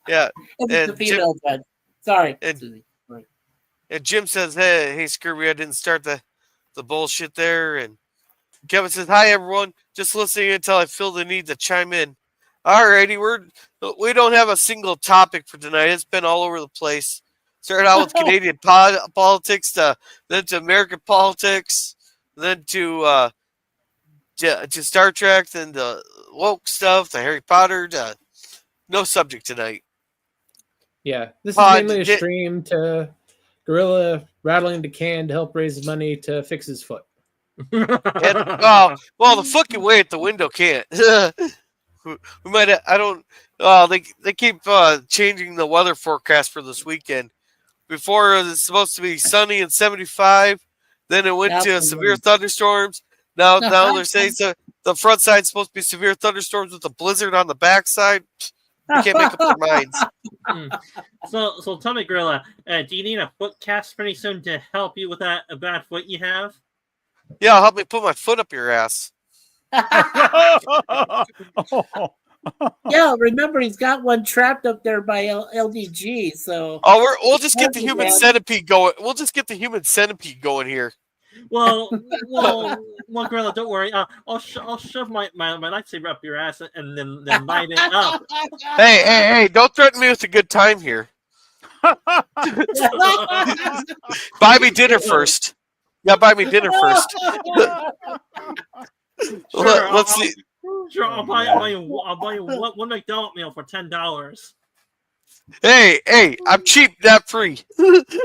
Yeah. It's the female judge. Sorry. And Jim says, hey, Scurvy, I didn't start the bullshit there. And Kevin says, hi, everyone. Just listening until I feel the need to chime in. All righty. We don't have a single topic for tonight. It's been all over the place. Started out with Canadian politics, then to American politics, then to Star Trek, then the woke stuff, the Harry Potter. No subject tonight. Yeah, this is mainly a stream to Gorilla rattling the can to help raise money to fix his foot. Well, the foot can wait at the window, can't. We might. I don't. They keep changing the weather forecast for this weekend. Before it was supposed to be sunny and 75. Then it went to severe thunderstorms. Now they're saying the front side's supposed to be severe thunderstorms with a blizzard on the back side. They can't make up their minds. So tell me, Gorilla, do you need a foot cast pretty soon to help you with that bad foot you have? Yeah, help me put my foot up your ass. Yeah, remember he's got one trapped up there by LDG. So we'll just get the human centipede going. We'll just get the human centipede going here. Well, Gorilla, don't worry. I'll shove my lightsaber up your ass and then light it up. Hey! Don't threaten me with a good time here. Buy me dinner first. Yeah, buy me dinner first. Sure, Let's see. Sure, I'll buy you one McDonald's meal for $10. Hey, I'm cheap, not free. Let's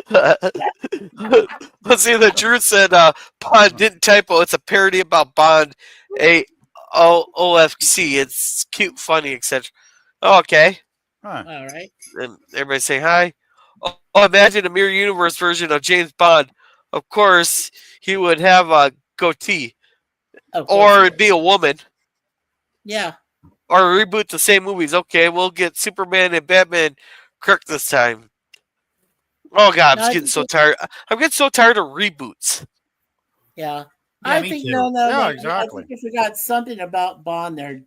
see, the Drew said Bond didn't typo. It's a parody about Bond, OFC. It's cute, funny, etc. Okay. All right. And everybody say hi. Oh, imagine a mirror universe version of James Bond. Of course, he would have a goatee. Or it'd be a woman. Yeah. Or reboot the same movies. Okay, we'll get Superman and Batman Kirk this time. Oh God, I'm getting so tired. I'm getting so tired of reboots. Yeah. I think no. Yeah, exactly. I think if we got something about Bond there,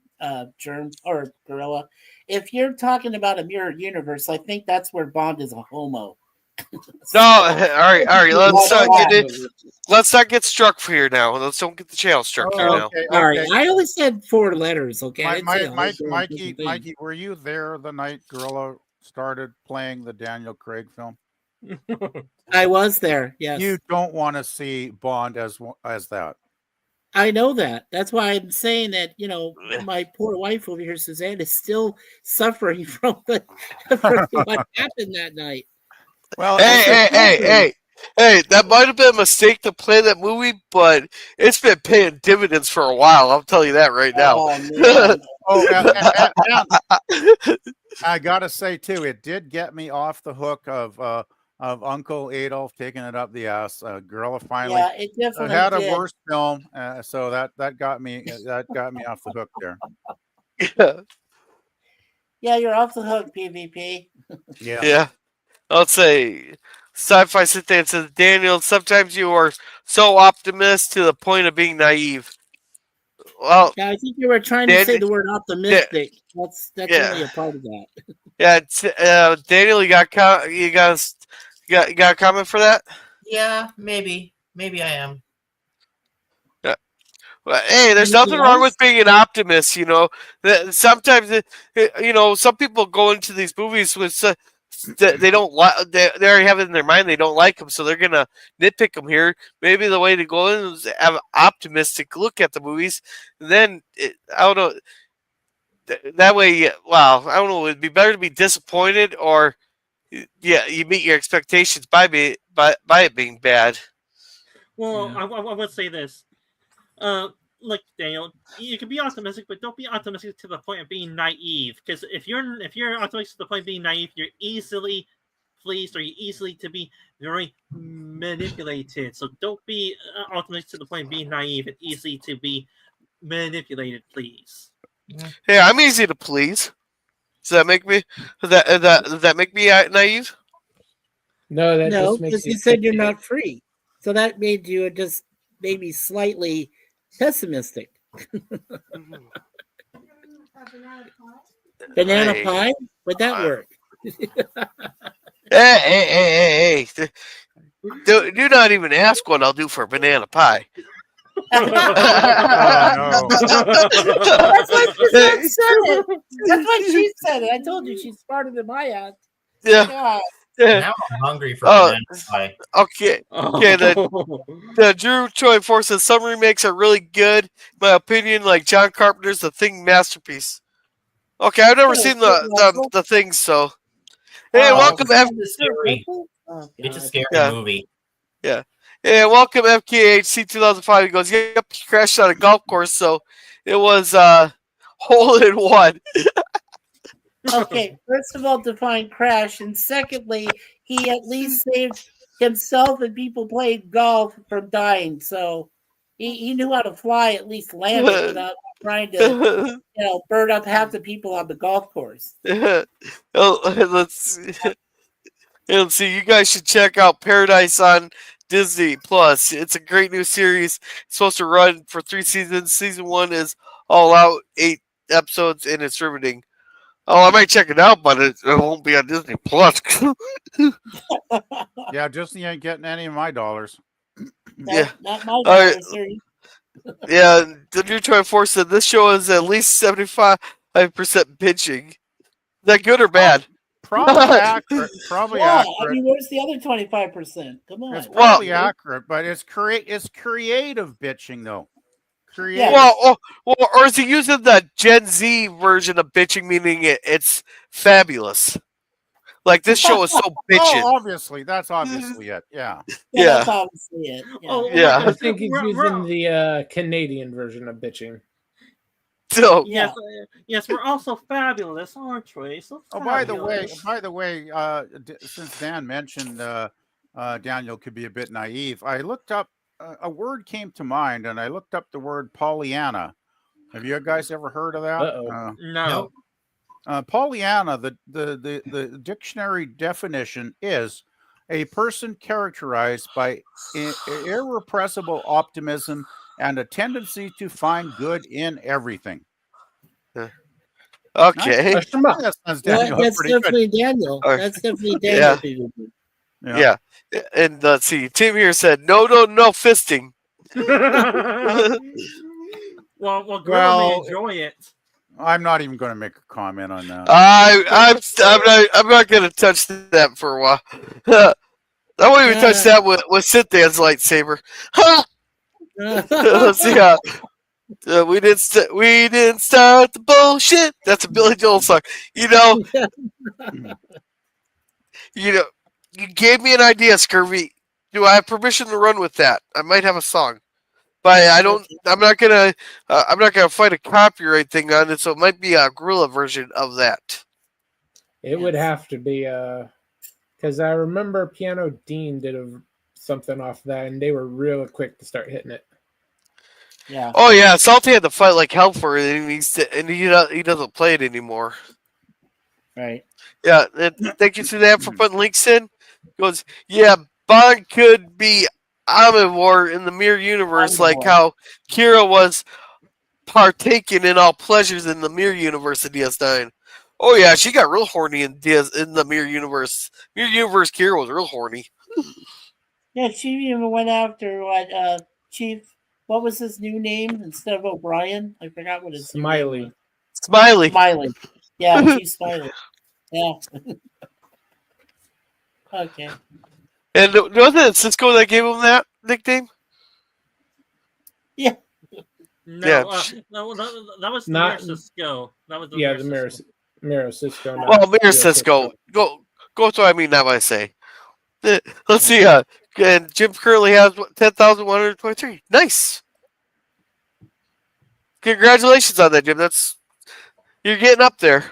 Germ or Gorilla. If you're talking about a mirror universe, I think that's where Bond is a homo. No, all right. Let's not get struck for here now. Let's don't get the channel struck here now. Okay. All right, I only said 4 letters. Okay, Mikey, were you there the night Gorilla started playing the Daniel Craig film? I was there. Yes. You don't want to see Bond as that. I know that. That's why I'm saying that. My poor wife over here, Suzanne, is still suffering from what happened that night. Well, hey, that might have been a mistake to play that movie, but it's been paying dividends for a while. I'll tell you that right now. And I gotta say too, it did get me off the hook of Uncle Adolf taking it up the ass. Gorilla finally it definitely had did. a worse film, so that got me off the hook there. Yeah, you're off the hook, PvP. Yeah. I'll say sci-fi sit there and says, Daniel, sometimes you are so optimist to the point of being naive. Well, yeah, I think you were trying to say the word optimistic. Yeah. That's only a part of that. Yeah, Daniel, you got a comment for that? Yeah, maybe I am. Yeah. Well, hey, there's nothing wrong with being an optimist. Sometimes some people go into these movies with. They don't like. They already have it in their mind. They don't like them, so they're gonna nitpick them here. Maybe the way to go in is have an optimistic look at the movies. And then I don't know. That way, well, I don't know. It'd be better to be disappointed, or you meet your expectations by it being bad. Well, I would say this. Look, Daniel, you can be optimistic, but don't be optimistic to the point of being naive. Because if you're optimistic to the point of being naive, you're easily pleased, or you're easily to be very manipulated. So don't be optimistic to the point of being naive and easily to be manipulated, please. Hey, I'm easy to please. Does that make me naive? No, because you said you're not free, so that made you just maybe slightly pessimistic. Banana pie? Would that work? Hey. Do not even ask what I'll do for banana pie. That's why she said it. That's why she said it. I told you she's smarter than my ass. Yeah. Now I'm hungry for banana pie. Okay. The Drew Choi Force says some remakes are really good. In my opinion, like John Carpenter's The Thing masterpiece. Okay, I've never seen the Thing, so. Hey, welcome. It's a scary movie. Yeah. Hey, welcome FKHC 2005. He goes, yep, he crashed on a golf course, so it was hole in one. Okay, first of all, define crash, and secondly, he at least saved himself and people playing golf from dying. So he knew how to fly, at least land it without trying to, burn up half the people on the golf course. Let's see. You guys should check out Paradise on Disney Plus. It's a great new series. It's supposed to run for 3 seasons. Season 1 is all out, 8 episodes, and it's riveting. Oh, I might check it out, but it won't be on Disney Plus. Yeah, Disney ain't getting any of my dollars. Yeah. Not my dollars, sir. Yeah, the new 24 said this show is at least 75% pitching. Is that good or bad? Probably accurate. Probably Yeah, accurate. I mean, where's the other 25%? Come on. It's probably accurate, but it's creative bitching though. Creative. Well, or is he using the Gen Z version of bitching, meaning it's fabulous? Like this show is so bitching. Oh, obviously, that's obviously it. Yeah. Yeah. That's obviously it. Yeah. Yeah. I think he's using the Canadian version of bitching. So Yes, we're also fabulous, aren't we? So by the way, fabulous. since Dan mentioned Daniel could be a bit naive, I looked up a word came to mind, and I looked up the word Pollyanna. Have you guys ever heard of that? No. Pollyanna, the dictionary definition is a person characterized by irrepressible optimism and a tendency to find good in everything. Okay. Nice. That sounds Daniel That's pretty definitely good. Daniel. That's definitely Daniel. Yeah. And let's see. Tim here said, no fisting. Well, may enjoy it. I'm not even going to make a comment on that. I'm not going to touch that for a while. I won't even touch that with Cynthia lightsaber. Let's see. We didn't start the bullshit. That's a Billy Joel song. You gave me an idea, Scurvy. Do I have permission to run with that? I might have a song, but I'm not gonna fight a copyright thing on it. So it might be a guerrilla version of that. It would have to be because I remember Piano Dean did something off that, and they were real quick to start hitting it. Yeah. Oh yeah, Salty had to fight like hell for it, and he doesn't play it anymore. Right. Yeah. And thank you, Suzanne, for putting links in. He goes, yeah, Bond could be omnivore in the mirror universe, like how Kira was partaking in all pleasures in the mirror universe of DS9. Oh yeah, she got real horny in the mirror universe. Mirror universe Kira was real horny. Yeah, she even went after Chief. What was his new name instead of O'Brien? I forgot what his Smiley. name was. Smiley. Yeah, Chief Smiley. Yeah. Okay. And wasn't it Cisco that gave him that nickname? Yeah. No, that was not Cisco. That was the Miro Cisco. Well, Miro Cisco. Go with what I mean, not what I say. Let's see. And Jim currently has 10,123. Nice. Congratulations on that, Jim. You're getting up there.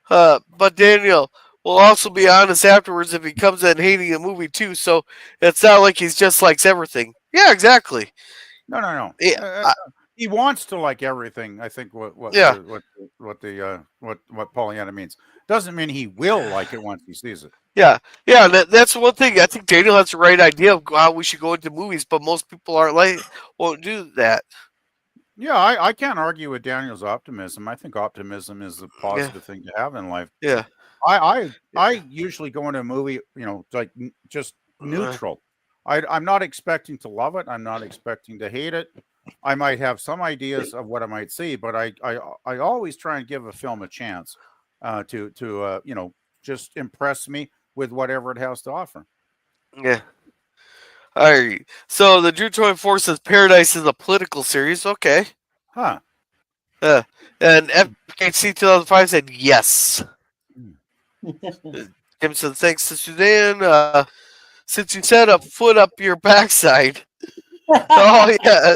But Daniel will also be honest afterwards if he comes in hating the movie too. So it's not like he's just likes everything. Yeah, exactly. No. He wants to like everything. I think what Pollyanna means doesn't mean he will like it once he sees it. Yeah. That's one thing. I think Daniel has the right idea of how we should go into movies, but most people won't do that. Yeah, I can't argue with Daniel's optimism. I think optimism is a positive thing to have in life. Yeah. I usually go into a movie, like just neutral. I'm not expecting to love it. I'm not expecting to hate it. I might have some ideas of what I might see, but I always try and give a film a chance to just impress me with whatever it has to offer. Yeah. All right. So the Drew 24 says Paradise is a political series. Okay. Huh. And FKC 2005 said yes. Kim said thanks to Suzanne. Since you said a foot up your backside. Oh yeah.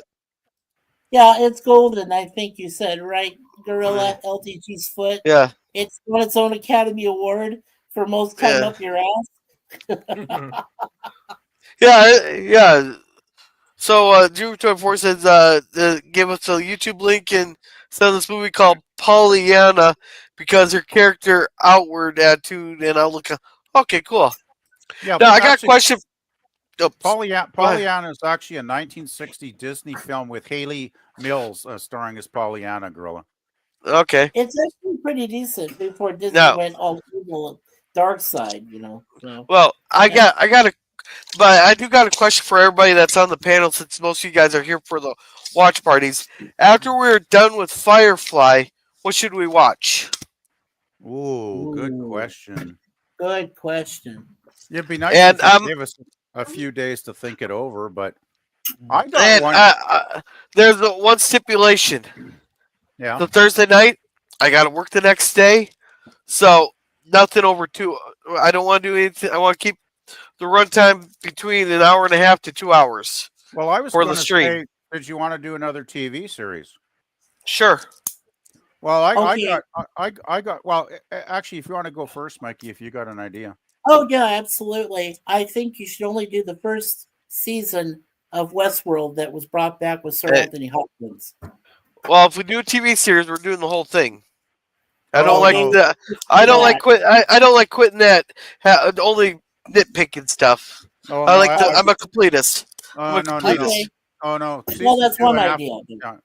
Yeah, it's golden. I think you said right. Gorilla LTG's foot. Yeah. It's won its own Academy Award for most time Yeah. up your ass. Yeah. So, Drew24 says, give us a YouTube link and send this movie called Pollyanna because her character outward attitude and outlook. Okay, cool. Yeah. Now, I got a question. Oh, Pollyanna is actually a 1960 Disney film with Haley Mills starring as Pollyanna, Gorilla. Okay. It's actually pretty decent before Disney Now- went all evil, dark side, So. Well, I got but I do got a question for everybody that's on the panel since most of you guys are here for the watch parties. After we're done with Firefly, what should we watch? Ooh, good question. Good question. It'd be nice And, if you gave us a few days to think it over, but I got one. There's one stipulation. Yeah. So Thursday night, I got to work the next day, so nothing over 2. I don't want to do anything. I want to keep the runtime between an hour and a half to 2 hours. Well, I was for going the to stream. say, did you want to do another TV series? Sure. Well, Okay. I got. Well, actually, if you want to go first, Mikey, if you got an idea. Oh yeah, absolutely. I think you should only do the first season of Westworld that was brought back with Sir Anthony Hopkins. Well, if we do a TV series, we're doing the whole thing. I don't Oh, like no. the. I don't like quit. I don't like quitting that. Only nitpicking stuff. Oh, I no, like. I'm a completist. I'm a no. completist. Oh no. Well, that's Season one 2 idea. yeah.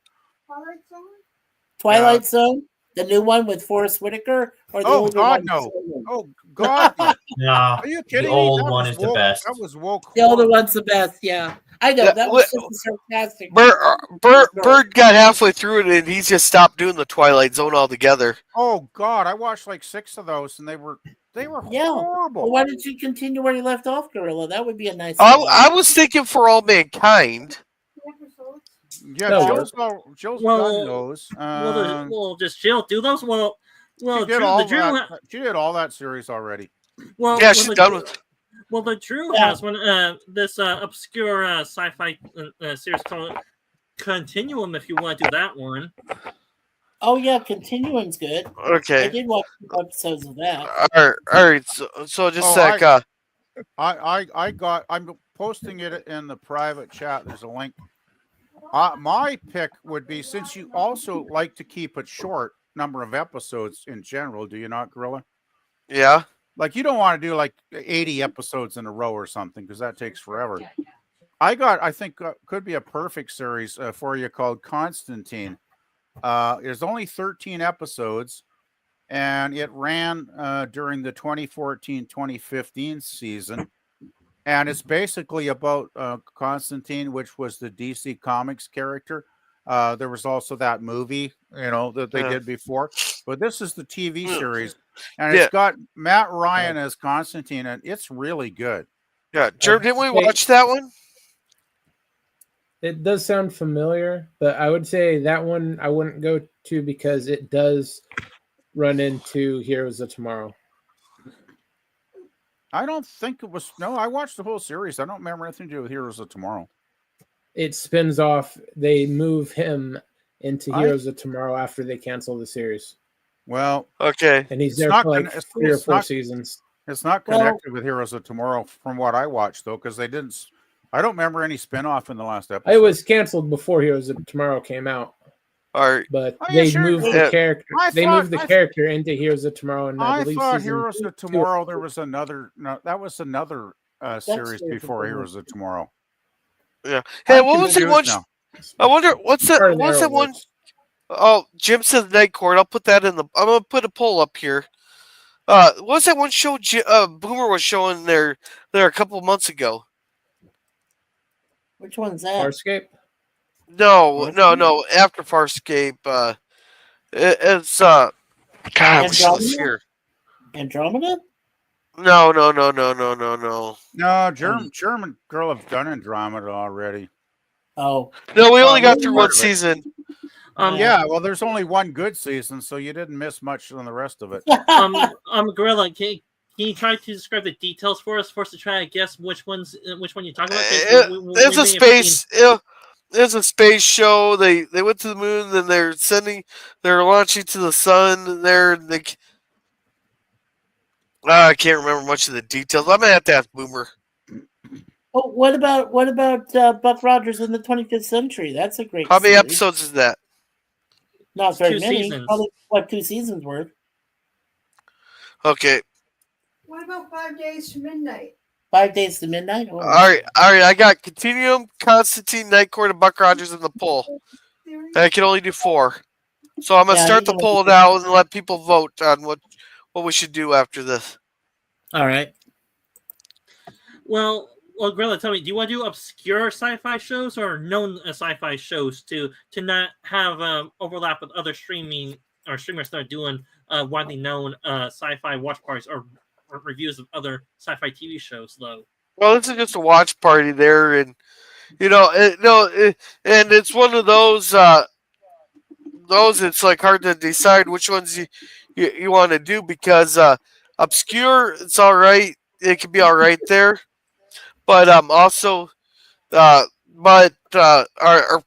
Twilight Zone, the new one with Forrest Whitaker, or the Oh older God, one? no! Oh God, no! No, Are you kidding the me? old That one was is the woke- best. That was woke. The older one's the best. Yeah, I know that was just a sarcastic. Bird got halfway through it and he just stopped doing the Twilight Zone altogether. Oh God, I watched like 6 of those, and they were Yeah. horrible. Well, why didn't you continue where you left off, Gorilla? That would be a nice. I was thinking For All Mankind. Yeah, No. Jill's Well, done those. Just Jill do those. Well, she did Drew, all the Drew. that. She did all that series already. Well, Yeah, well, she's the- done with. Well, the Drew Yeah. has one. This obscure sci-fi series called Continuum. If you want to do that one. Oh yeah, Continuum's good. I Okay. did watch 2 episodes of that. All right. So just Oh, a sec. I'm posting it in the private chat. There's a link. My pick would be, since you also like to keep it short, number of episodes in general, do you not, Gorilla? Yeah. Like, you don't want to do like 80 episodes in a row or something, because that takes forever. I think could be a perfect series for you called Constantine. There's only 13 episodes, and it ran during the 2014-2015 season. And it's basically about Constantine, which was the DC Comics character. There was also that movie, that they did before. But this is the TV series, and it's got Matt Ryan as Constantine, and it's really good. Yeah, Jerm, didn't we watch that one? It does sound familiar, but I would say that one I wouldn't go to because it does run into Heroes of Tomorrow. I don't think it was. No, I watched the whole series. I don't remember anything to do with Heroes of Tomorrow. It spins off. They move him into Heroes of Tomorrow after they cancel the series. Well, okay, and he's it's there not for like con- 3 or it's 4 not- seasons. It's not connected with Heroes of Tomorrow from what I watched, though, because they didn't. I don't remember any spin-off in the last episode. It was canceled before Heroes of Tomorrow came out. All right, but Oh, yeah, they sure. moved Yeah. the character. I They thought- moved the I- character into Heroes of Tomorrow, and I I believe thought season Heroes 2 of Tomorrow. There was another. No, that was another series Heroes of before Tomorrow. Heroes of Tomorrow. Yeah. Hey, I'm what was that one? confused I wonder what's that? Part of What's that one? Arrowverse. Oh, Jim says Night Court. I'll put that in the. I'm gonna put a poll up here. What's that one show? Boomer was showing there a couple of months ago. Which one's that? Farscape? No. After Farscape, it's God. What's Andromeda? this here? Andromeda? No. No, German girl have done Andromeda already. Oh. No, we only got Part through of one it. season. Yeah, well, there's only one good season, so you didn't miss much on the rest of it. Gorilla, can you try to describe the details for us to try to guess which one you're talking about? It's a space. it's a space show. They went to the moon, then they're launching to the sun. And I can't remember much of the details. I'm gonna have to ask Boomer. Oh, what about Buck Rogers in the 25th Century? That's a great How many series. episodes is that? Not very 2 many. seasons. Probably what 2 seasons worth. Okay. What about 5 Days to Midnight? 5 Days to Midnight. Oh, All right. I got Continuum, Constantine, Night Court, and Buck Rogers in the poll. And I can only do 4. So I'm gonna start the poll now and let people vote on what we should do after this. All right. Well, Grilla, tell me, do you want to do obscure sci-fi shows or known sci-fi shows to not have overlap with other streamers that are doing widely known sci-fi watch parties or reviews of other sci-fi TV shows, though? Well, this is just a watch party there, and and it's one of those it's like hard to decide which ones you want to do because obscure, it's all right, it can be all right there, but also are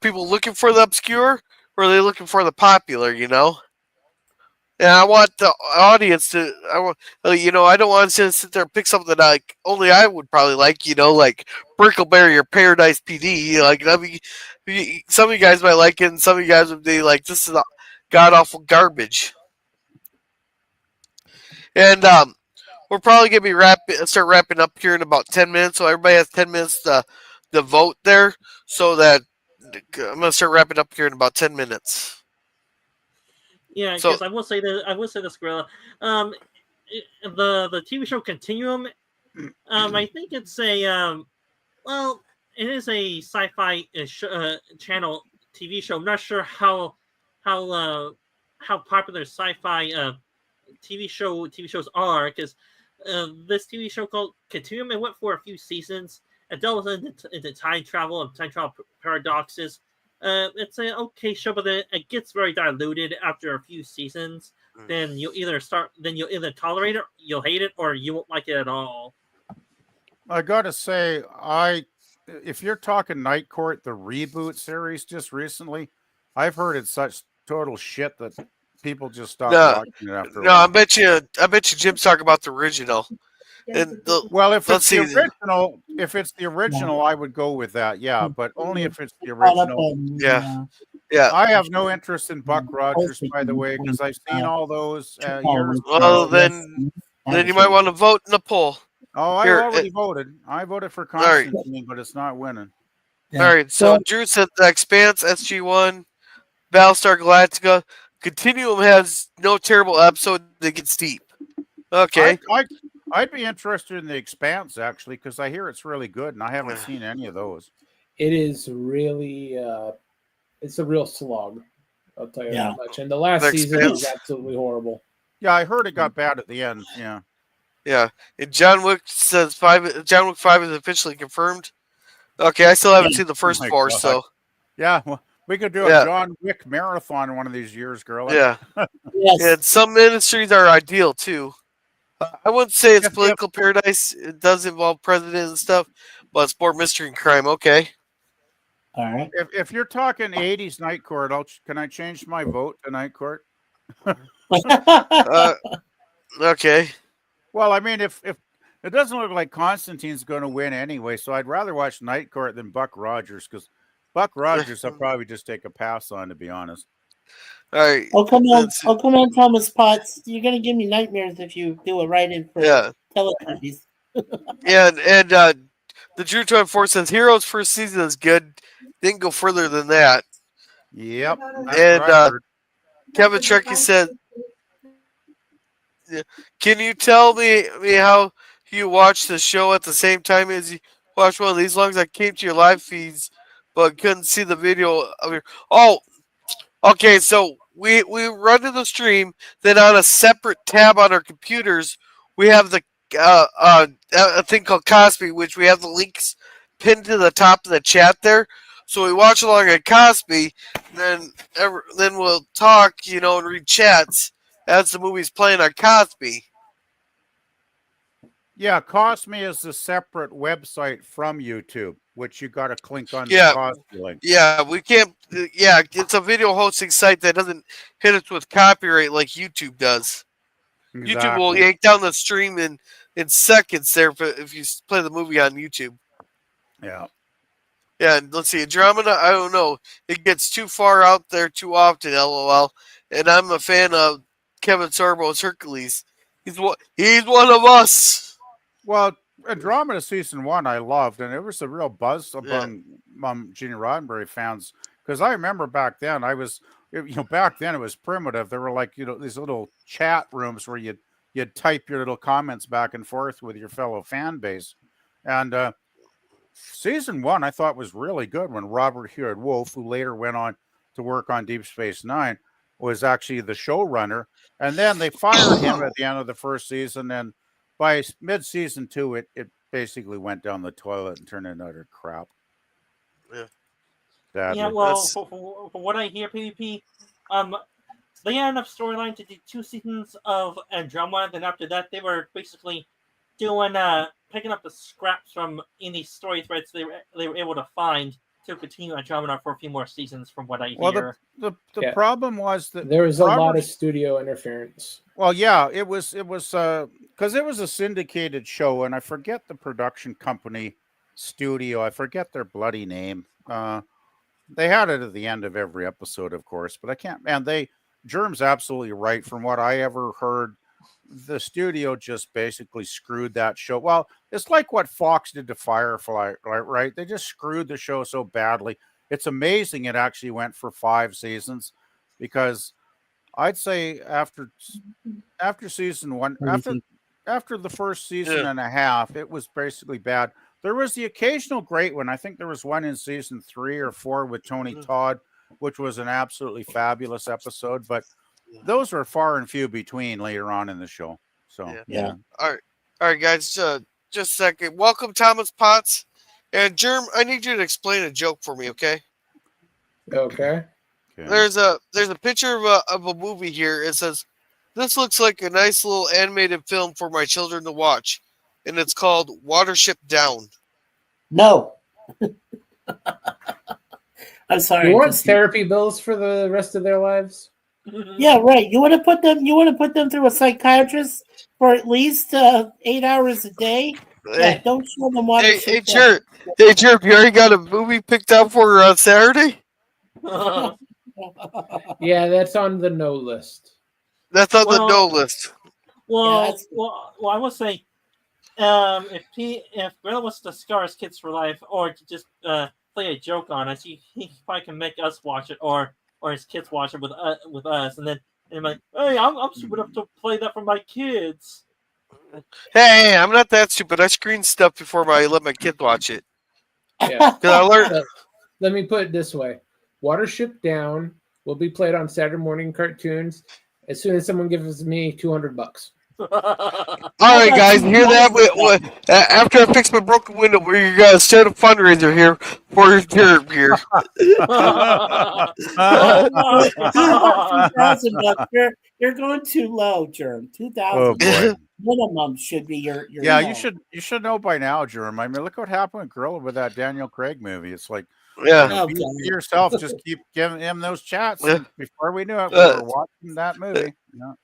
people looking for the obscure or are they looking for the popular? And I want the audience to. I don't want to sit there and pick something that only I would probably like. Like Brickleberry or Paradise PD. Like some of you guys might like it, and some of you guys would be like, "This is god awful garbage." And we're probably gonna be start wrapping up here in about 10 minutes. So everybody has 10 minutes to vote there. So that I'm gonna start wrapping up here in about 10 minutes. Yeah, because I will say this, Gorilla. The TV show Continuum. I think it's a it is a sci-fi channel TV show. I'm not sure how popular sci-fi TV shows are, because this TV show called Continuum, it went for a few seasons. It delves into time travel and time travel paradoxes. It's an okay show, but it gets very diluted after a few seasons. Then you'll either tolerate it, you'll hate it, or you won't like it at all. I gotta say, if you're talking Night Court, the reboot series just recently, I've heard it's such total shit that people just stop watching it after a while. I bet you Jim's talking about the original. And if it's the original, I would go with that. Yeah, but only if it's the original. Yeah. I have no interest in Buck Rogers, by the way, because I've seen all those years. Well, then you might want to vote in the poll. Oh, I already voted. I voted for Constantine, but it's not winning. All right. So Drew said The Expanse, SG1, Battlestar Galactica. Continuum has no terrible episode that gets deep. Okay. I'd be interested in The Expanse, actually, because I hear it's really good, and I haven't seen any of those. It is really, it's a real slog. I'll tell you that much. And the last season was absolutely horrible. Yeah, I heard it got bad at the end. Yeah. Yeah. And John Wick says John Wick 5 is officially confirmed. Okay, I still haven't seen the first 4, so. Yeah, well, we could do a John Wick marathon one of these years, girl. Yeah. And some ministries are ideal, too. I wouldn't say it's political paradise. It does involve president and stuff, but it's more mystery and crime. Okay. All right. If you're talking 80s Night Court, can I change my vote to Night Court? Okay. Well, I mean, if it doesn't look like Constantine's going to win anyway, so I'd rather watch Night Court than Buck Rogers, because Buck Rogers I'll probably just take a pass on, to be honest. All right. Oh, come on, Thomas Potts. You're going to give me nightmares if you do a write-in for Teletubbies. and the Drew 24 says Heroes first season is good. Didn't go further than that. Yep. And Kevin Trekkie said, "Can you tell me how you watch the show at the same time as you watch one of these longs? I came to your live feeds, but couldn't see the video of your." Oh, okay. So we run to the stream. Then on a separate tab on our computers, we have the a thing called Cosby, which we have the links pinned to the top of the chat there. So we watch along at Cosby, then we'll talk, and read chats as the movie's playing on Cosby. Yeah, Cost Me is a separate website from YouTube, which you got to click on the Yeah, Cost Me link. yeah, we can't. Yeah, it's a video hosting site that doesn't hit us with copyright like YouTube does. YouTube will Exactly. yank down the stream in seconds there if you play the movie on YouTube. Yeah. Yeah, and let's see, Andromeda, I don't know. It gets too far out there too often, lol. And I'm a fan of Kevin Sorbo's Hercules. He's one of us. Well, Andromeda season 1 I loved, and it was a real buzz Yeah. among Gene Roddenberry fans because I remember back then back then it was primitive. There were like these little chat rooms where you'd type your little comments back and forth with your fellow fan base, and season 1 I thought was really good when Robert Hewitt Wolf, who later went on to work on Deep Space Nine, was actually the showrunner, and then they fired him at the end of the first season, and by mid-season 2, it basically went down the toilet and turned into utter crap. Yeah. Sadly. Yeah, well, for what I hear, PvP, they had enough storyline to do 2 seasons of Andromeda. Then after that, they were basically doing picking up the scraps from any story threads they were able to find to continue Andromeda for a few more seasons. From what I hear, the problem was that there was a lot of studio interference. Well, yeah, it was because it was a syndicated show, and I forget the production company studio. I forget their bloody name. They had it at the end of every episode, of course, but I can't. And Germ's absolutely right. From what I ever heard, the studio just basically screwed that show. Well, it's like what Fox did to Firefly, right? They just screwed the show so badly. It's amazing it actually went for 5 seasons, because I'd say after season 1, after the first season and a half, it was basically bad. There was the occasional great one. I think there was one in season 3 or 4 with Tony Todd, which was an absolutely fabulous episode, but those were far and few between later on in the show. So yeah. All right, guys. Just a second. Welcome, Thomas Potts and Germ. I need you to explain a joke for me, okay? Okay. There's a picture of a movie here. It says, "This looks like a nice little animated film for my children to watch," and it's called Watership Down. No. I'm sorry. You want therapy bills for the rest of their lives? Yeah, right. You want to put them through a psychiatrist for at least 8 hours a day? Yeah, don't show them Watership Hey, Down. Hey, Jerp, you already got a movie picked out for on Saturday? Yeah, that's on the no list. That's on the no list. Well, I will say, if Greta wants to scar his kids for life, or to just play a joke on us, he probably can make us watch it, or his kids watch it with us, and then like, hey, I'm stupid enough to play that for my kids. Hey, I'm not that stupid. I screen stuff before I let my kids watch it. Yeah. Because I learned. Let me put it this way: Watership Down will be played on Saturday morning cartoons as soon as someone gives me $200. All right, guys, hear that? After I fix my broken window, we're gonna start a fundraiser here for your Jerp here. $2,000. You're going too low, Germ. 2,000. Oh boy. Minimum should be your. Yeah, you should know by now, Germ. I mean, look what happened with Gorilla with that Daniel Craig movie. It's like, be yourself. Just keep giving him those chats. Before we knew it, we were watching that movie.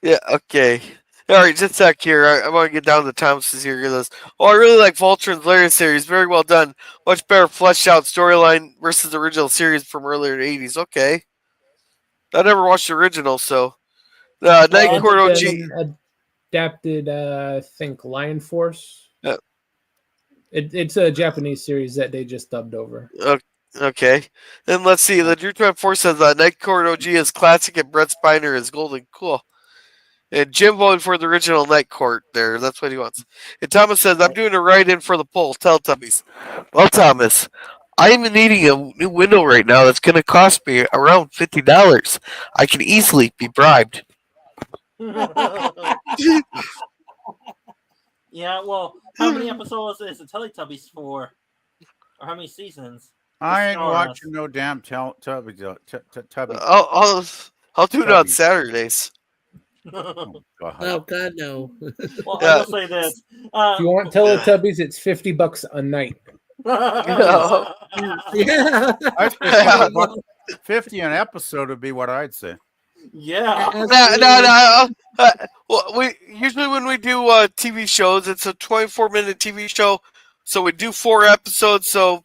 Yeah. Okay. All right, just a sec here. I want to get down to Thomas's here. I really like Voltron's Lair series. Very well done. Much better fleshed out storyline versus the original series from earlier in the 80s. Okay. I never watched the original, so. Night Court OG. Adapted, I think, Lion Force. Yeah. It's a Japanese series that they just dubbed over. Okay. Then let's see. The Drew 24 says Night Court OG is classic and Brett Spiner is golden. Cool. And Jim voted for the original Night Court there. That's what he wants. And Thomas says, I'm doing a write-in for the poll. Teletubbies. Well, Thomas, I'm needing a new window right now that's going to cost me around $50. I can easily be bribed. Yeah, well, how many episodes is the Teletubbies for? Or how many seasons? I ain't watching no damn Teletubbies. I'll do it on Saturdays. Oh, God. Oh God, no. Well, Yeah. I will say this. If you want Teletubbies, it's $50 a night. No. Yeah. I'd say Yeah. 50 an episode would be what I'd say. Yeah. No. Well, we usually when we do TV shows, it's a 24-minute TV show, so we do 4 episodes. So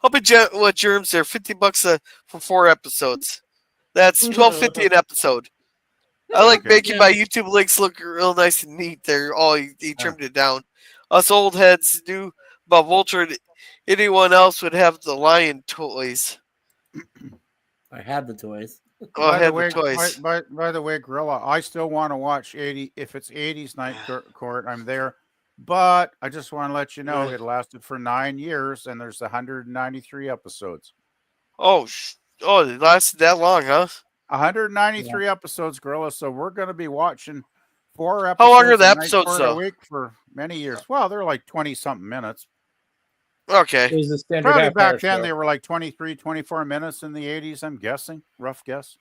I'll be what germs there, $50 for 4 episodes. That's $12.50 an episode. I like Okay. making my YouTube links look real nice and neat. There, he trimmed it down. Us old heads do about Vulture. Anyone else would have the lion toys. I had the toys. Oh, I By the have way, the toys. by the way, Gorilla, I still want to watch 80. If it's 80s Night Court, I'm there. But I just want to let you know it lasted for 9 years, and there's 193 episodes. Oh, it lasted that long, huh? 193 episodes, Gorilla. So we're going to be watching 4 episodes. How long are the of Night episodes, Court though? a week for many years. Well, they're like 20-something minutes. Okay. It was a standard Probably half back hour then show. they were like 23, 24 minutes in the 80s, I'm guessing. Rough guess.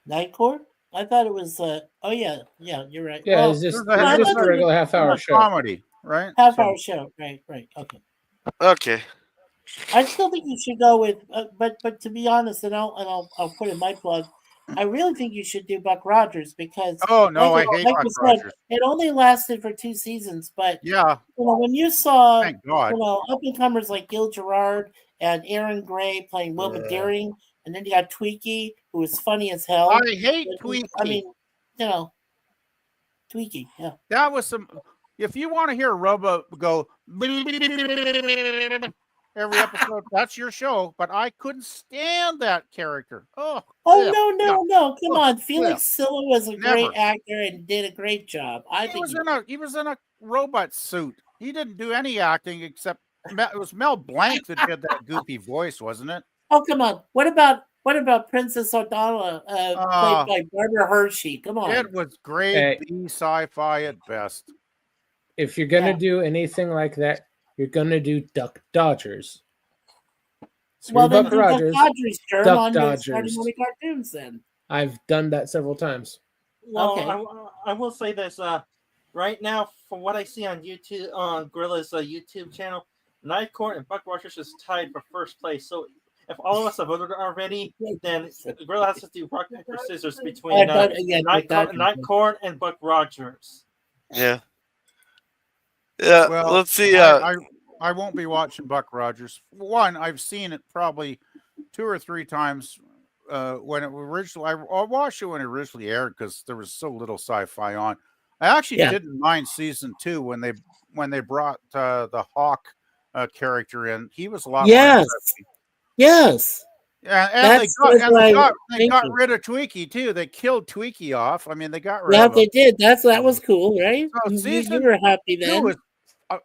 Night Court? I thought it was. Oh yeah, you're right. Yeah, Well, it's just There's I a thought it regular was half hour a show. comedy, right? half So- hour show. Right. Okay. Okay. I still think you should go with, but to be honest, and I'll put in my plug. I really think you should do Buck Rogers because Oh, no, like, I hate like Buck you said, Rogers. it only lasted for 2 seasons, but Yeah, when you saw thank God. up and comers like Gil Gerard and Aaron Gray playing Wilma Deering, and then you got Tweaky, who was funny as hell. I hate Tweaky. I mean, Tweaky, yeah. That was some. If you want to hear Robo go every episode, that's your show. But I couldn't stand that character. Oh No! Come on, Felix Silla was a great Never. actor and did a great job. He was in a robot suit. He didn't do any acting except it was Mel Blanc that did that goofy voice, wasn't it? Oh, come on! What about Princess O'Donnell, played by Barbara Hershey? Come on! It was great B sci-fi at best. If you're gonna do anything like that, you're gonna do Duck Dodgers. Well, then Buck do Rogers, Duck Dodgers turn Duck on your Dodgers. Saturday morning cartoons then. I've done that several times. Well, Okay. I will say this. Right now, from what I see on YouTube, on Gorilla's YouTube channel, Night Court and Buck Rogers is tied for first place. So if all of us have voted already, then Gorilla has to do rock, paper, scissors between Night Court and Buck Rogers. Yeah. Yeah. Well, let's see. I won't be watching Buck Rogers. One, I've seen it probably 2 or 3 times when it originally. I watched it when it originally aired because there was so little sci-fi on. I actually didn't mind season 2 when they brought the Hawk character in. He was a lot. Yes. More Yes. and they got rid of Tweaky too. They killed Tweaky off. I mean, they got rid of him. they did. That was cool, right? So You were happy then.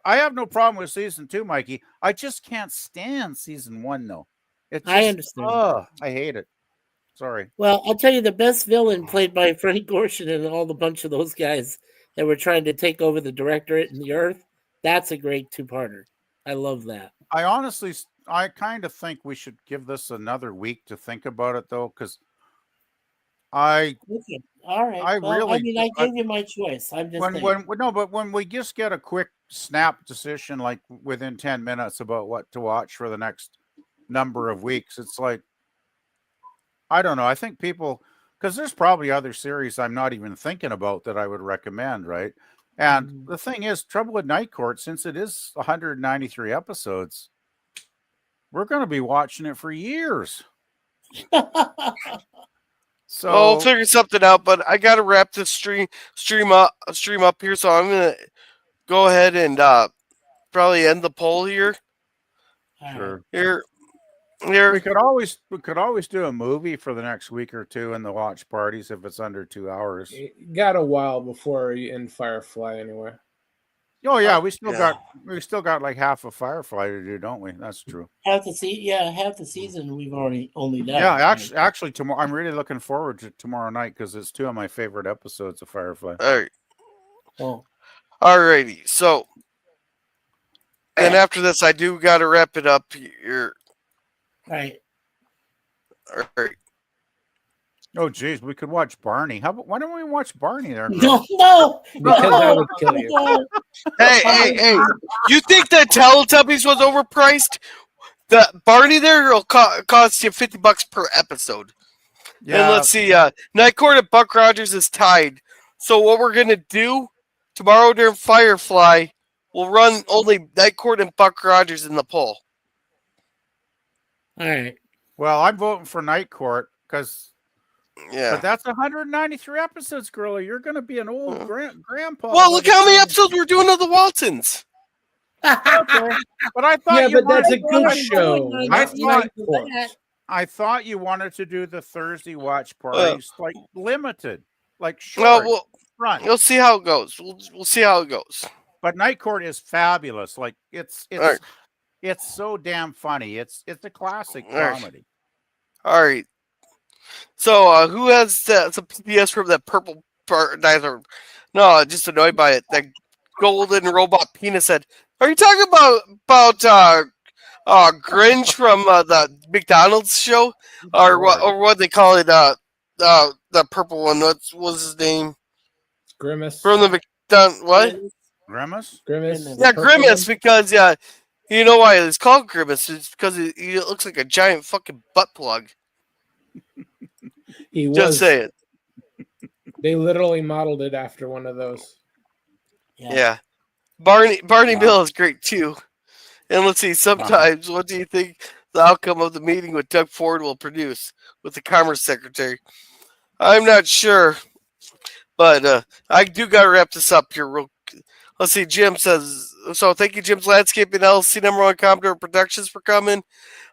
I have no problem with season 2, Mikey. I just can't stand season 1 though. I understand. Oh, I hate it. Sorry. Well, I'll tell you, the best villain played by Frank Gorshin and all the bunch of those guys that were trying to take over the directorate and the Earth. That's a great 2-parter. I love that. I kind of think we should give this another week to think about it though, because All right. I gave you my choice. I'm just when we just get a quick snap decision, like within 10 minutes about what to watch for the next number of weeks, it's like, I don't know. I think people, because there's probably other series I'm not even thinking about that I would recommend, right? And the thing is, Trouble at Night Court, since it is 193 episodes, we're going to be watching it for years. So I'll figure something out, but I gotta wrap this stream up here, so I'm gonna go ahead and probably end the poll here. Sure. Here. We could always do a movie for the next week or two in the watch parties if it's under 2 hours. You got a while before you end Firefly anyway. Oh yeah, we still got like half of Firefly to do, don't we? That's true. half the season we've only done. Yeah, actually tomorrow I'm really looking forward to tomorrow night because it's 2 of my favorite episodes of Firefly. All right. Oh. Alrighty. So then after this, I do got to wrap it up here. Right. All right. Oh, geez, we could watch Barney. Why don't we watch Barney there? No, Girl? no, Because no, I would kill you. no. Hey! You think that Teletubbies was overpriced? The Barney there will cost you $50 per episode. Yeah. And let's see, Night Court and Buck Rogers is tied. So what we're gonna do tomorrow during Firefly, we'll run only Night Court and Buck Rogers in the poll. All right. Well, I'm voting for Night Court because. Yeah. But that's 193 episodes, girlie. You're going to be an old grandpa. Well, look how many episodes we're doing of the Waltons. But I thought Yeah, you but that's a wanted- good show. I thought you wanted to do the Thursday watch parties like limited, like Well, short. Run. We'll see how it goes. We'll see how it goes. But Night Court is fabulous. Like it's right. It's so damn funny. It's a classic All right. comedy. All right. So who has some PPS from that purple neither? No, just annoyed by it. That golden robot penis head. Are you talking about Grinch from the McDonald's show, or what they call it? The purple one. What was his name? Grimace. From the McDonald's. What? Grimace. Grimace. Yeah, Grimace. Because you know why it's called Grimace? It's because he looks like a giant fucking butt plug. He was. Just say it. They literally modeled it after one of those. Yeah. Barney Bill is great too. And let's see, sometimes what do you think the outcome of the meeting with Doug Ford will produce with the Commerce Secretary? I'm not sure. But I do gotta wrap this up here real. Let's see, Jim says so. Thank you, Jim's Landscaping LLC #1 Commodore Productions for coming.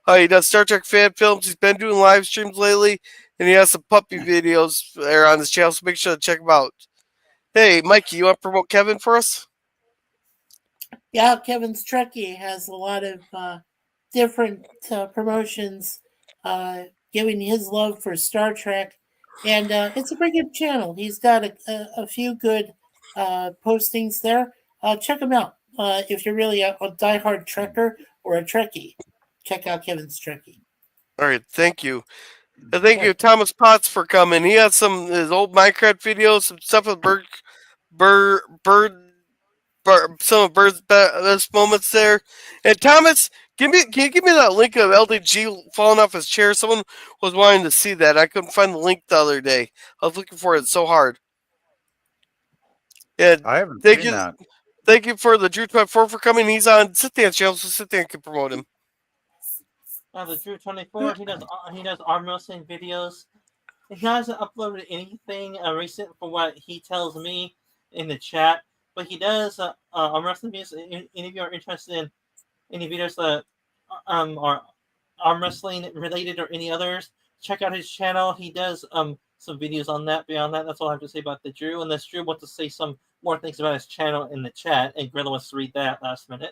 He does Star Trek fan films. He's been doing live streams lately, and he has some puppy videos there on his channel. So make sure to check them out. Hey, Mikey, you want to promote Kevin for us? Yeah, Kevin's Trekkie has a lot of different promotions, giving his love for Star Trek, and it's a pretty good channel. He's got a few good postings there. Check him out if you're really a diehard Trekker or a Trekkie. Check out Kevin's Trekkie. All right, thank you. And thank you, Thomas Potts, for coming. He had some his old Minecraft videos, some stuff with some of Bird's best moments there. And Thomas, can you give me that link of LDG falling off his chair? Someone was wanting to see that. I couldn't find the link the other day. I was looking for it so hard. Yeah, I haven't seen that. Thank you for the Drew 24 for coming. He's on Sithan's channel, so Sithan can promote him. The Drew 24, he does arm wrestling videos. He hasn't uploaded anything recent for what he tells me in the chat, but he does arm wrestling videos. Any of you are interested in any videos that are arm wrestling related or any others, check out his channel. He does some videos on that. Beyond that, that's all I have to say about the Drew. Unless Drew wants to say some more things about his channel in the chat, and Gorilla wants to read that last minute.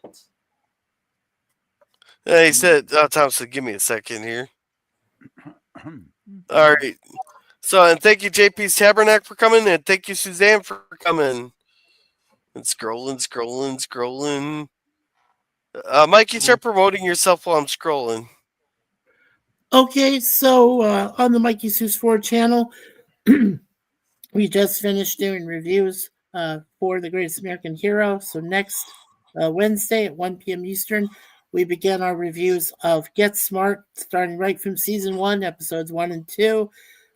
He said, Tom said, give me a second here. All right. So, and thank you, JP's Tabernacle, for coming, and thank you, Suzanne, for coming. And scrolling. Mikey, start promoting yourself while I'm scrolling. Okay, so on the Mikey Seuss 4 channel, we just finished doing reviews for The Greatest American Hero. So next Wednesday at 1 p.m. Eastern, we begin our reviews of Get Smart, starting right from season 1, episodes 1 and 2,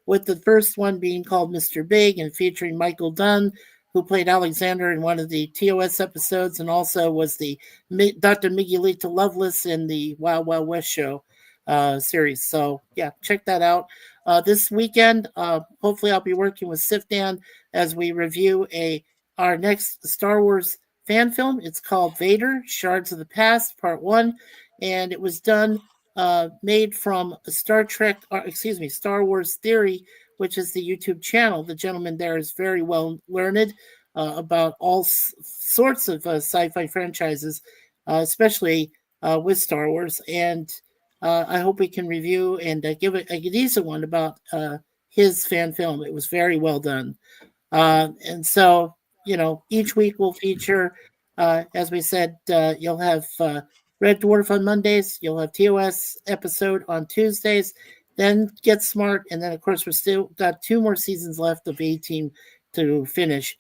with the first one being called Mr. Big and featuring Michael Dunn, who played Alexander in one of the TOS episodes and also was the Dr. Miguelito Loveless in the Wild Wild West show series. So, yeah, check that out. This weekend, hopefully I'll be working with Sifdan as we review our next Star Wars fan film. It's called Vader, Shards of the Past, Part 1, and it was made from Star Wars Theory, which is the YouTube channel. The gentleman there is very well learned about all sorts of sci-fi franchises, especially with Star Wars, and I hope we can review and give a decent one about his fan film. It was very well done. And so, each week we'll feature, as we said, you'll have Red Dwarf on Mondays, you'll have TOS episode on Tuesdays, then Get Smart, and then of course we're still got 2 more seasons left of A-Team to finish.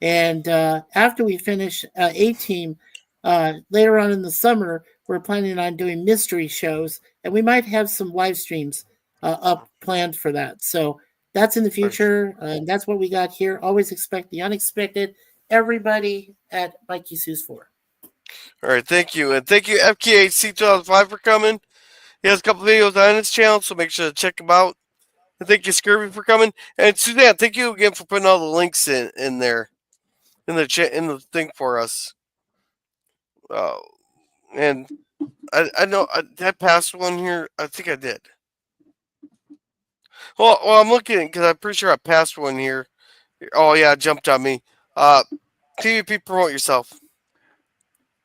And after we finish A-Team, later on in the summer, we're planning on doing mystery shows, and we might have some live streams up planned for that. So that's in the future. That's what we got here. Always expect the unexpected. Everybody at Mikey Sue's 4. All right, thank you. And thank you, FKHC 2005, for coming. He has a couple videos on his channel, so make sure to check him out. And thank you, Scurvy, for coming. And Suzanne, thank you again for putting all the links in there, in the thing for us. And I know, did I pass one here? I think I did. Well, I'm looking because I'm pretty sure I passed one here. Oh, yeah, it jumped on me. TVP, promote yourself.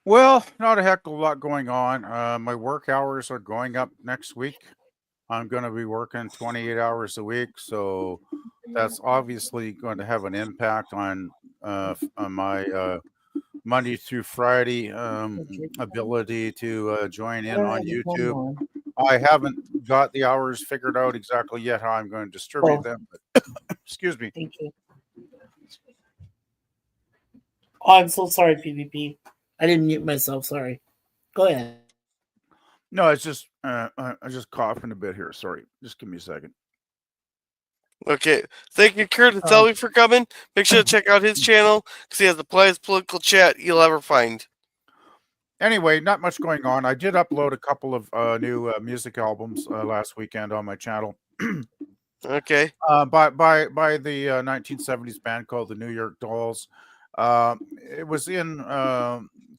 Well, not a heck of a lot going on. My work hours are going up next week. I'm going to be working 28 hours a week, so that's obviously going to have an impact on my Monday through Friday ability to join in on YouTube. I haven't got the hours figured out exactly yet how I'm going to distribute them. But excuse me. Thank you. Oh, I'm so sorry, PvP. I didn't mute myself. Sorry. Go ahead. No, it's just I just coughing a bit here. Sorry. Just give me a second. Okay. Thank you, Kurt and Selby, for coming. Make sure to check out his channel because he has the playest political chat you'll ever find. Anyway, not much going on. I did upload a couple of new music albums last weekend on my channel. Okay. By the 1970s band called the New York Dolls. It was in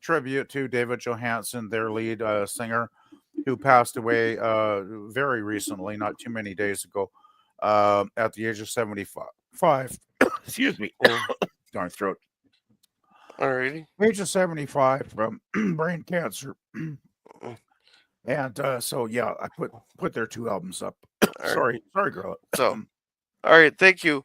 tribute to David Johansen, their lead singer, who passed away very recently, not too many days ago, at the age of 75. Excuse me. Darn throat. Alrighty. Age of 75 from brain cancer. And so yeah, I put their 2 albums up. Sorry, girl. So, all right, thank you,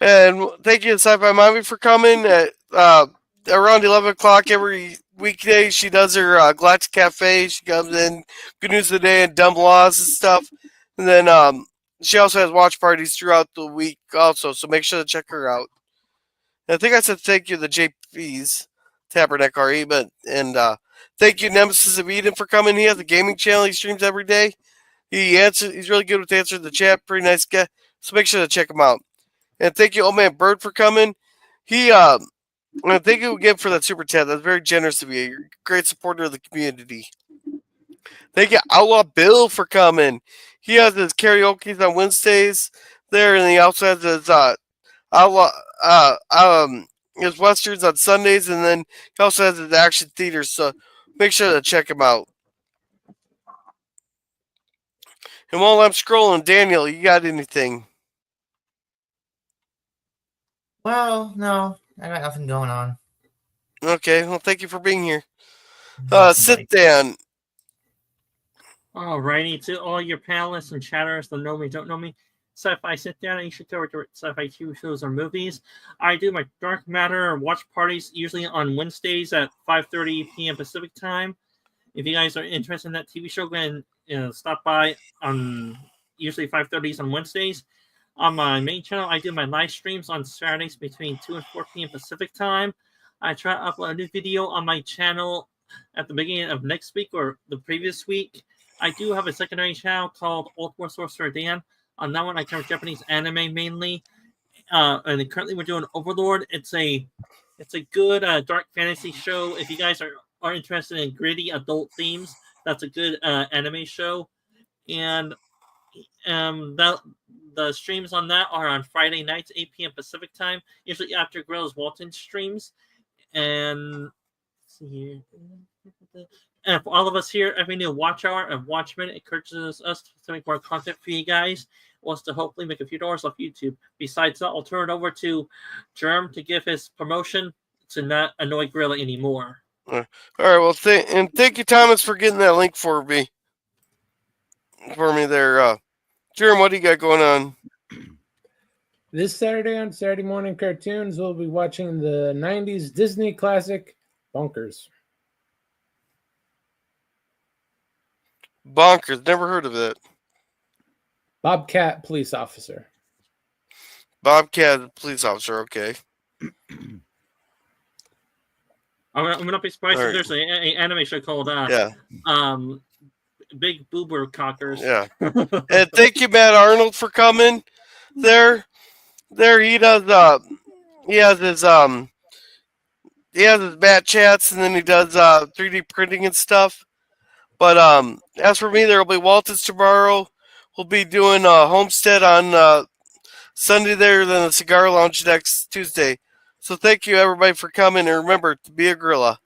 and thank you to Sci-Fi Mommy for coming at around 11 o'clock every weekday. She does her Galactic Cafe. She comes in, good news of the day and dumb laws and stuff, and then she also has watch parties throughout the week also. So make sure to check her out. And I think I said thank you to the JP's Tabernacle RE, but thank you Nemesis of Eden for coming. He has a gaming channel. He streams every day. He's really good with answering the chat. Pretty nice guy. So make sure to check him out. And thank you, Old Man Bird, for coming. And thank you again for that super chat. That's very generous of you. You're a great supporter of the community. Thank you, Outlaw Bill, for coming. He has his karaoke on Wednesdays there, and he also has his his westerns on Sundays, and then he also has his action theater. So make sure to check him out. And while I'm scrolling, Daniel, you got anything? Well, no, I got nothing going on. Okay, well, thank you for being here. Sit down. Alrighty, to all your panelists and chatters that know me, don't know me. Sci-Fi Sit Down, you should go to sci-fi TV shows or movies. I do my Dark Matter watch parties usually on Wednesdays at 5:30 p.m. Pacific time. If you guys are interested in that TV show, go ahead and stop by on usually 5:30s on Wednesdays. On my main channel, I do my live streams on Saturdays between 2 and 4 p.m. Pacific time. I try to upload a new video on my channel at the beginning of next week or the previous week. I do have a secondary channel called Old War Sorcerer Dan. On that one, I cover Japanese anime mainly. And currently we're doing Overlord. It's a good dark fantasy show. If you guys are interested in gritty adult themes, that's a good anime show. And the streams on that are on Friday nights, 8 p.m. Pacific time, usually after Grills Walton streams. And let's see here. And for all of us here, every new watch hour of Watchmen encourages us to make more content for you guys. Wants to hopefully make a few dollars off YouTube. Besides that, I'll turn it over to Germ to give his promotion to not annoy Gorilla anymore. All right, well, thank you, Thomas, for getting that link for me there. Germ, what do you got going on? This Saturday on Saturday Morning Cartoons, we'll be watching the 90s Disney classic, Bonkers. Bonkers, never heard of it. Bobcat police officer. Bobcat, police officer. Okay. I'm gonna be surprised All if right. there's an anime show called Big Boober Cockers. Yeah. And thank you, Matt Arnold, for coming. There he does. He has his Matt chats, and then he does 3D printing and stuff. But as for me, there will be Waltons tomorrow. We'll be doing Homestead on Sunday there, then the Cigar Lounge next Tuesday. So thank you, everybody, for coming, and remember to be a gorilla.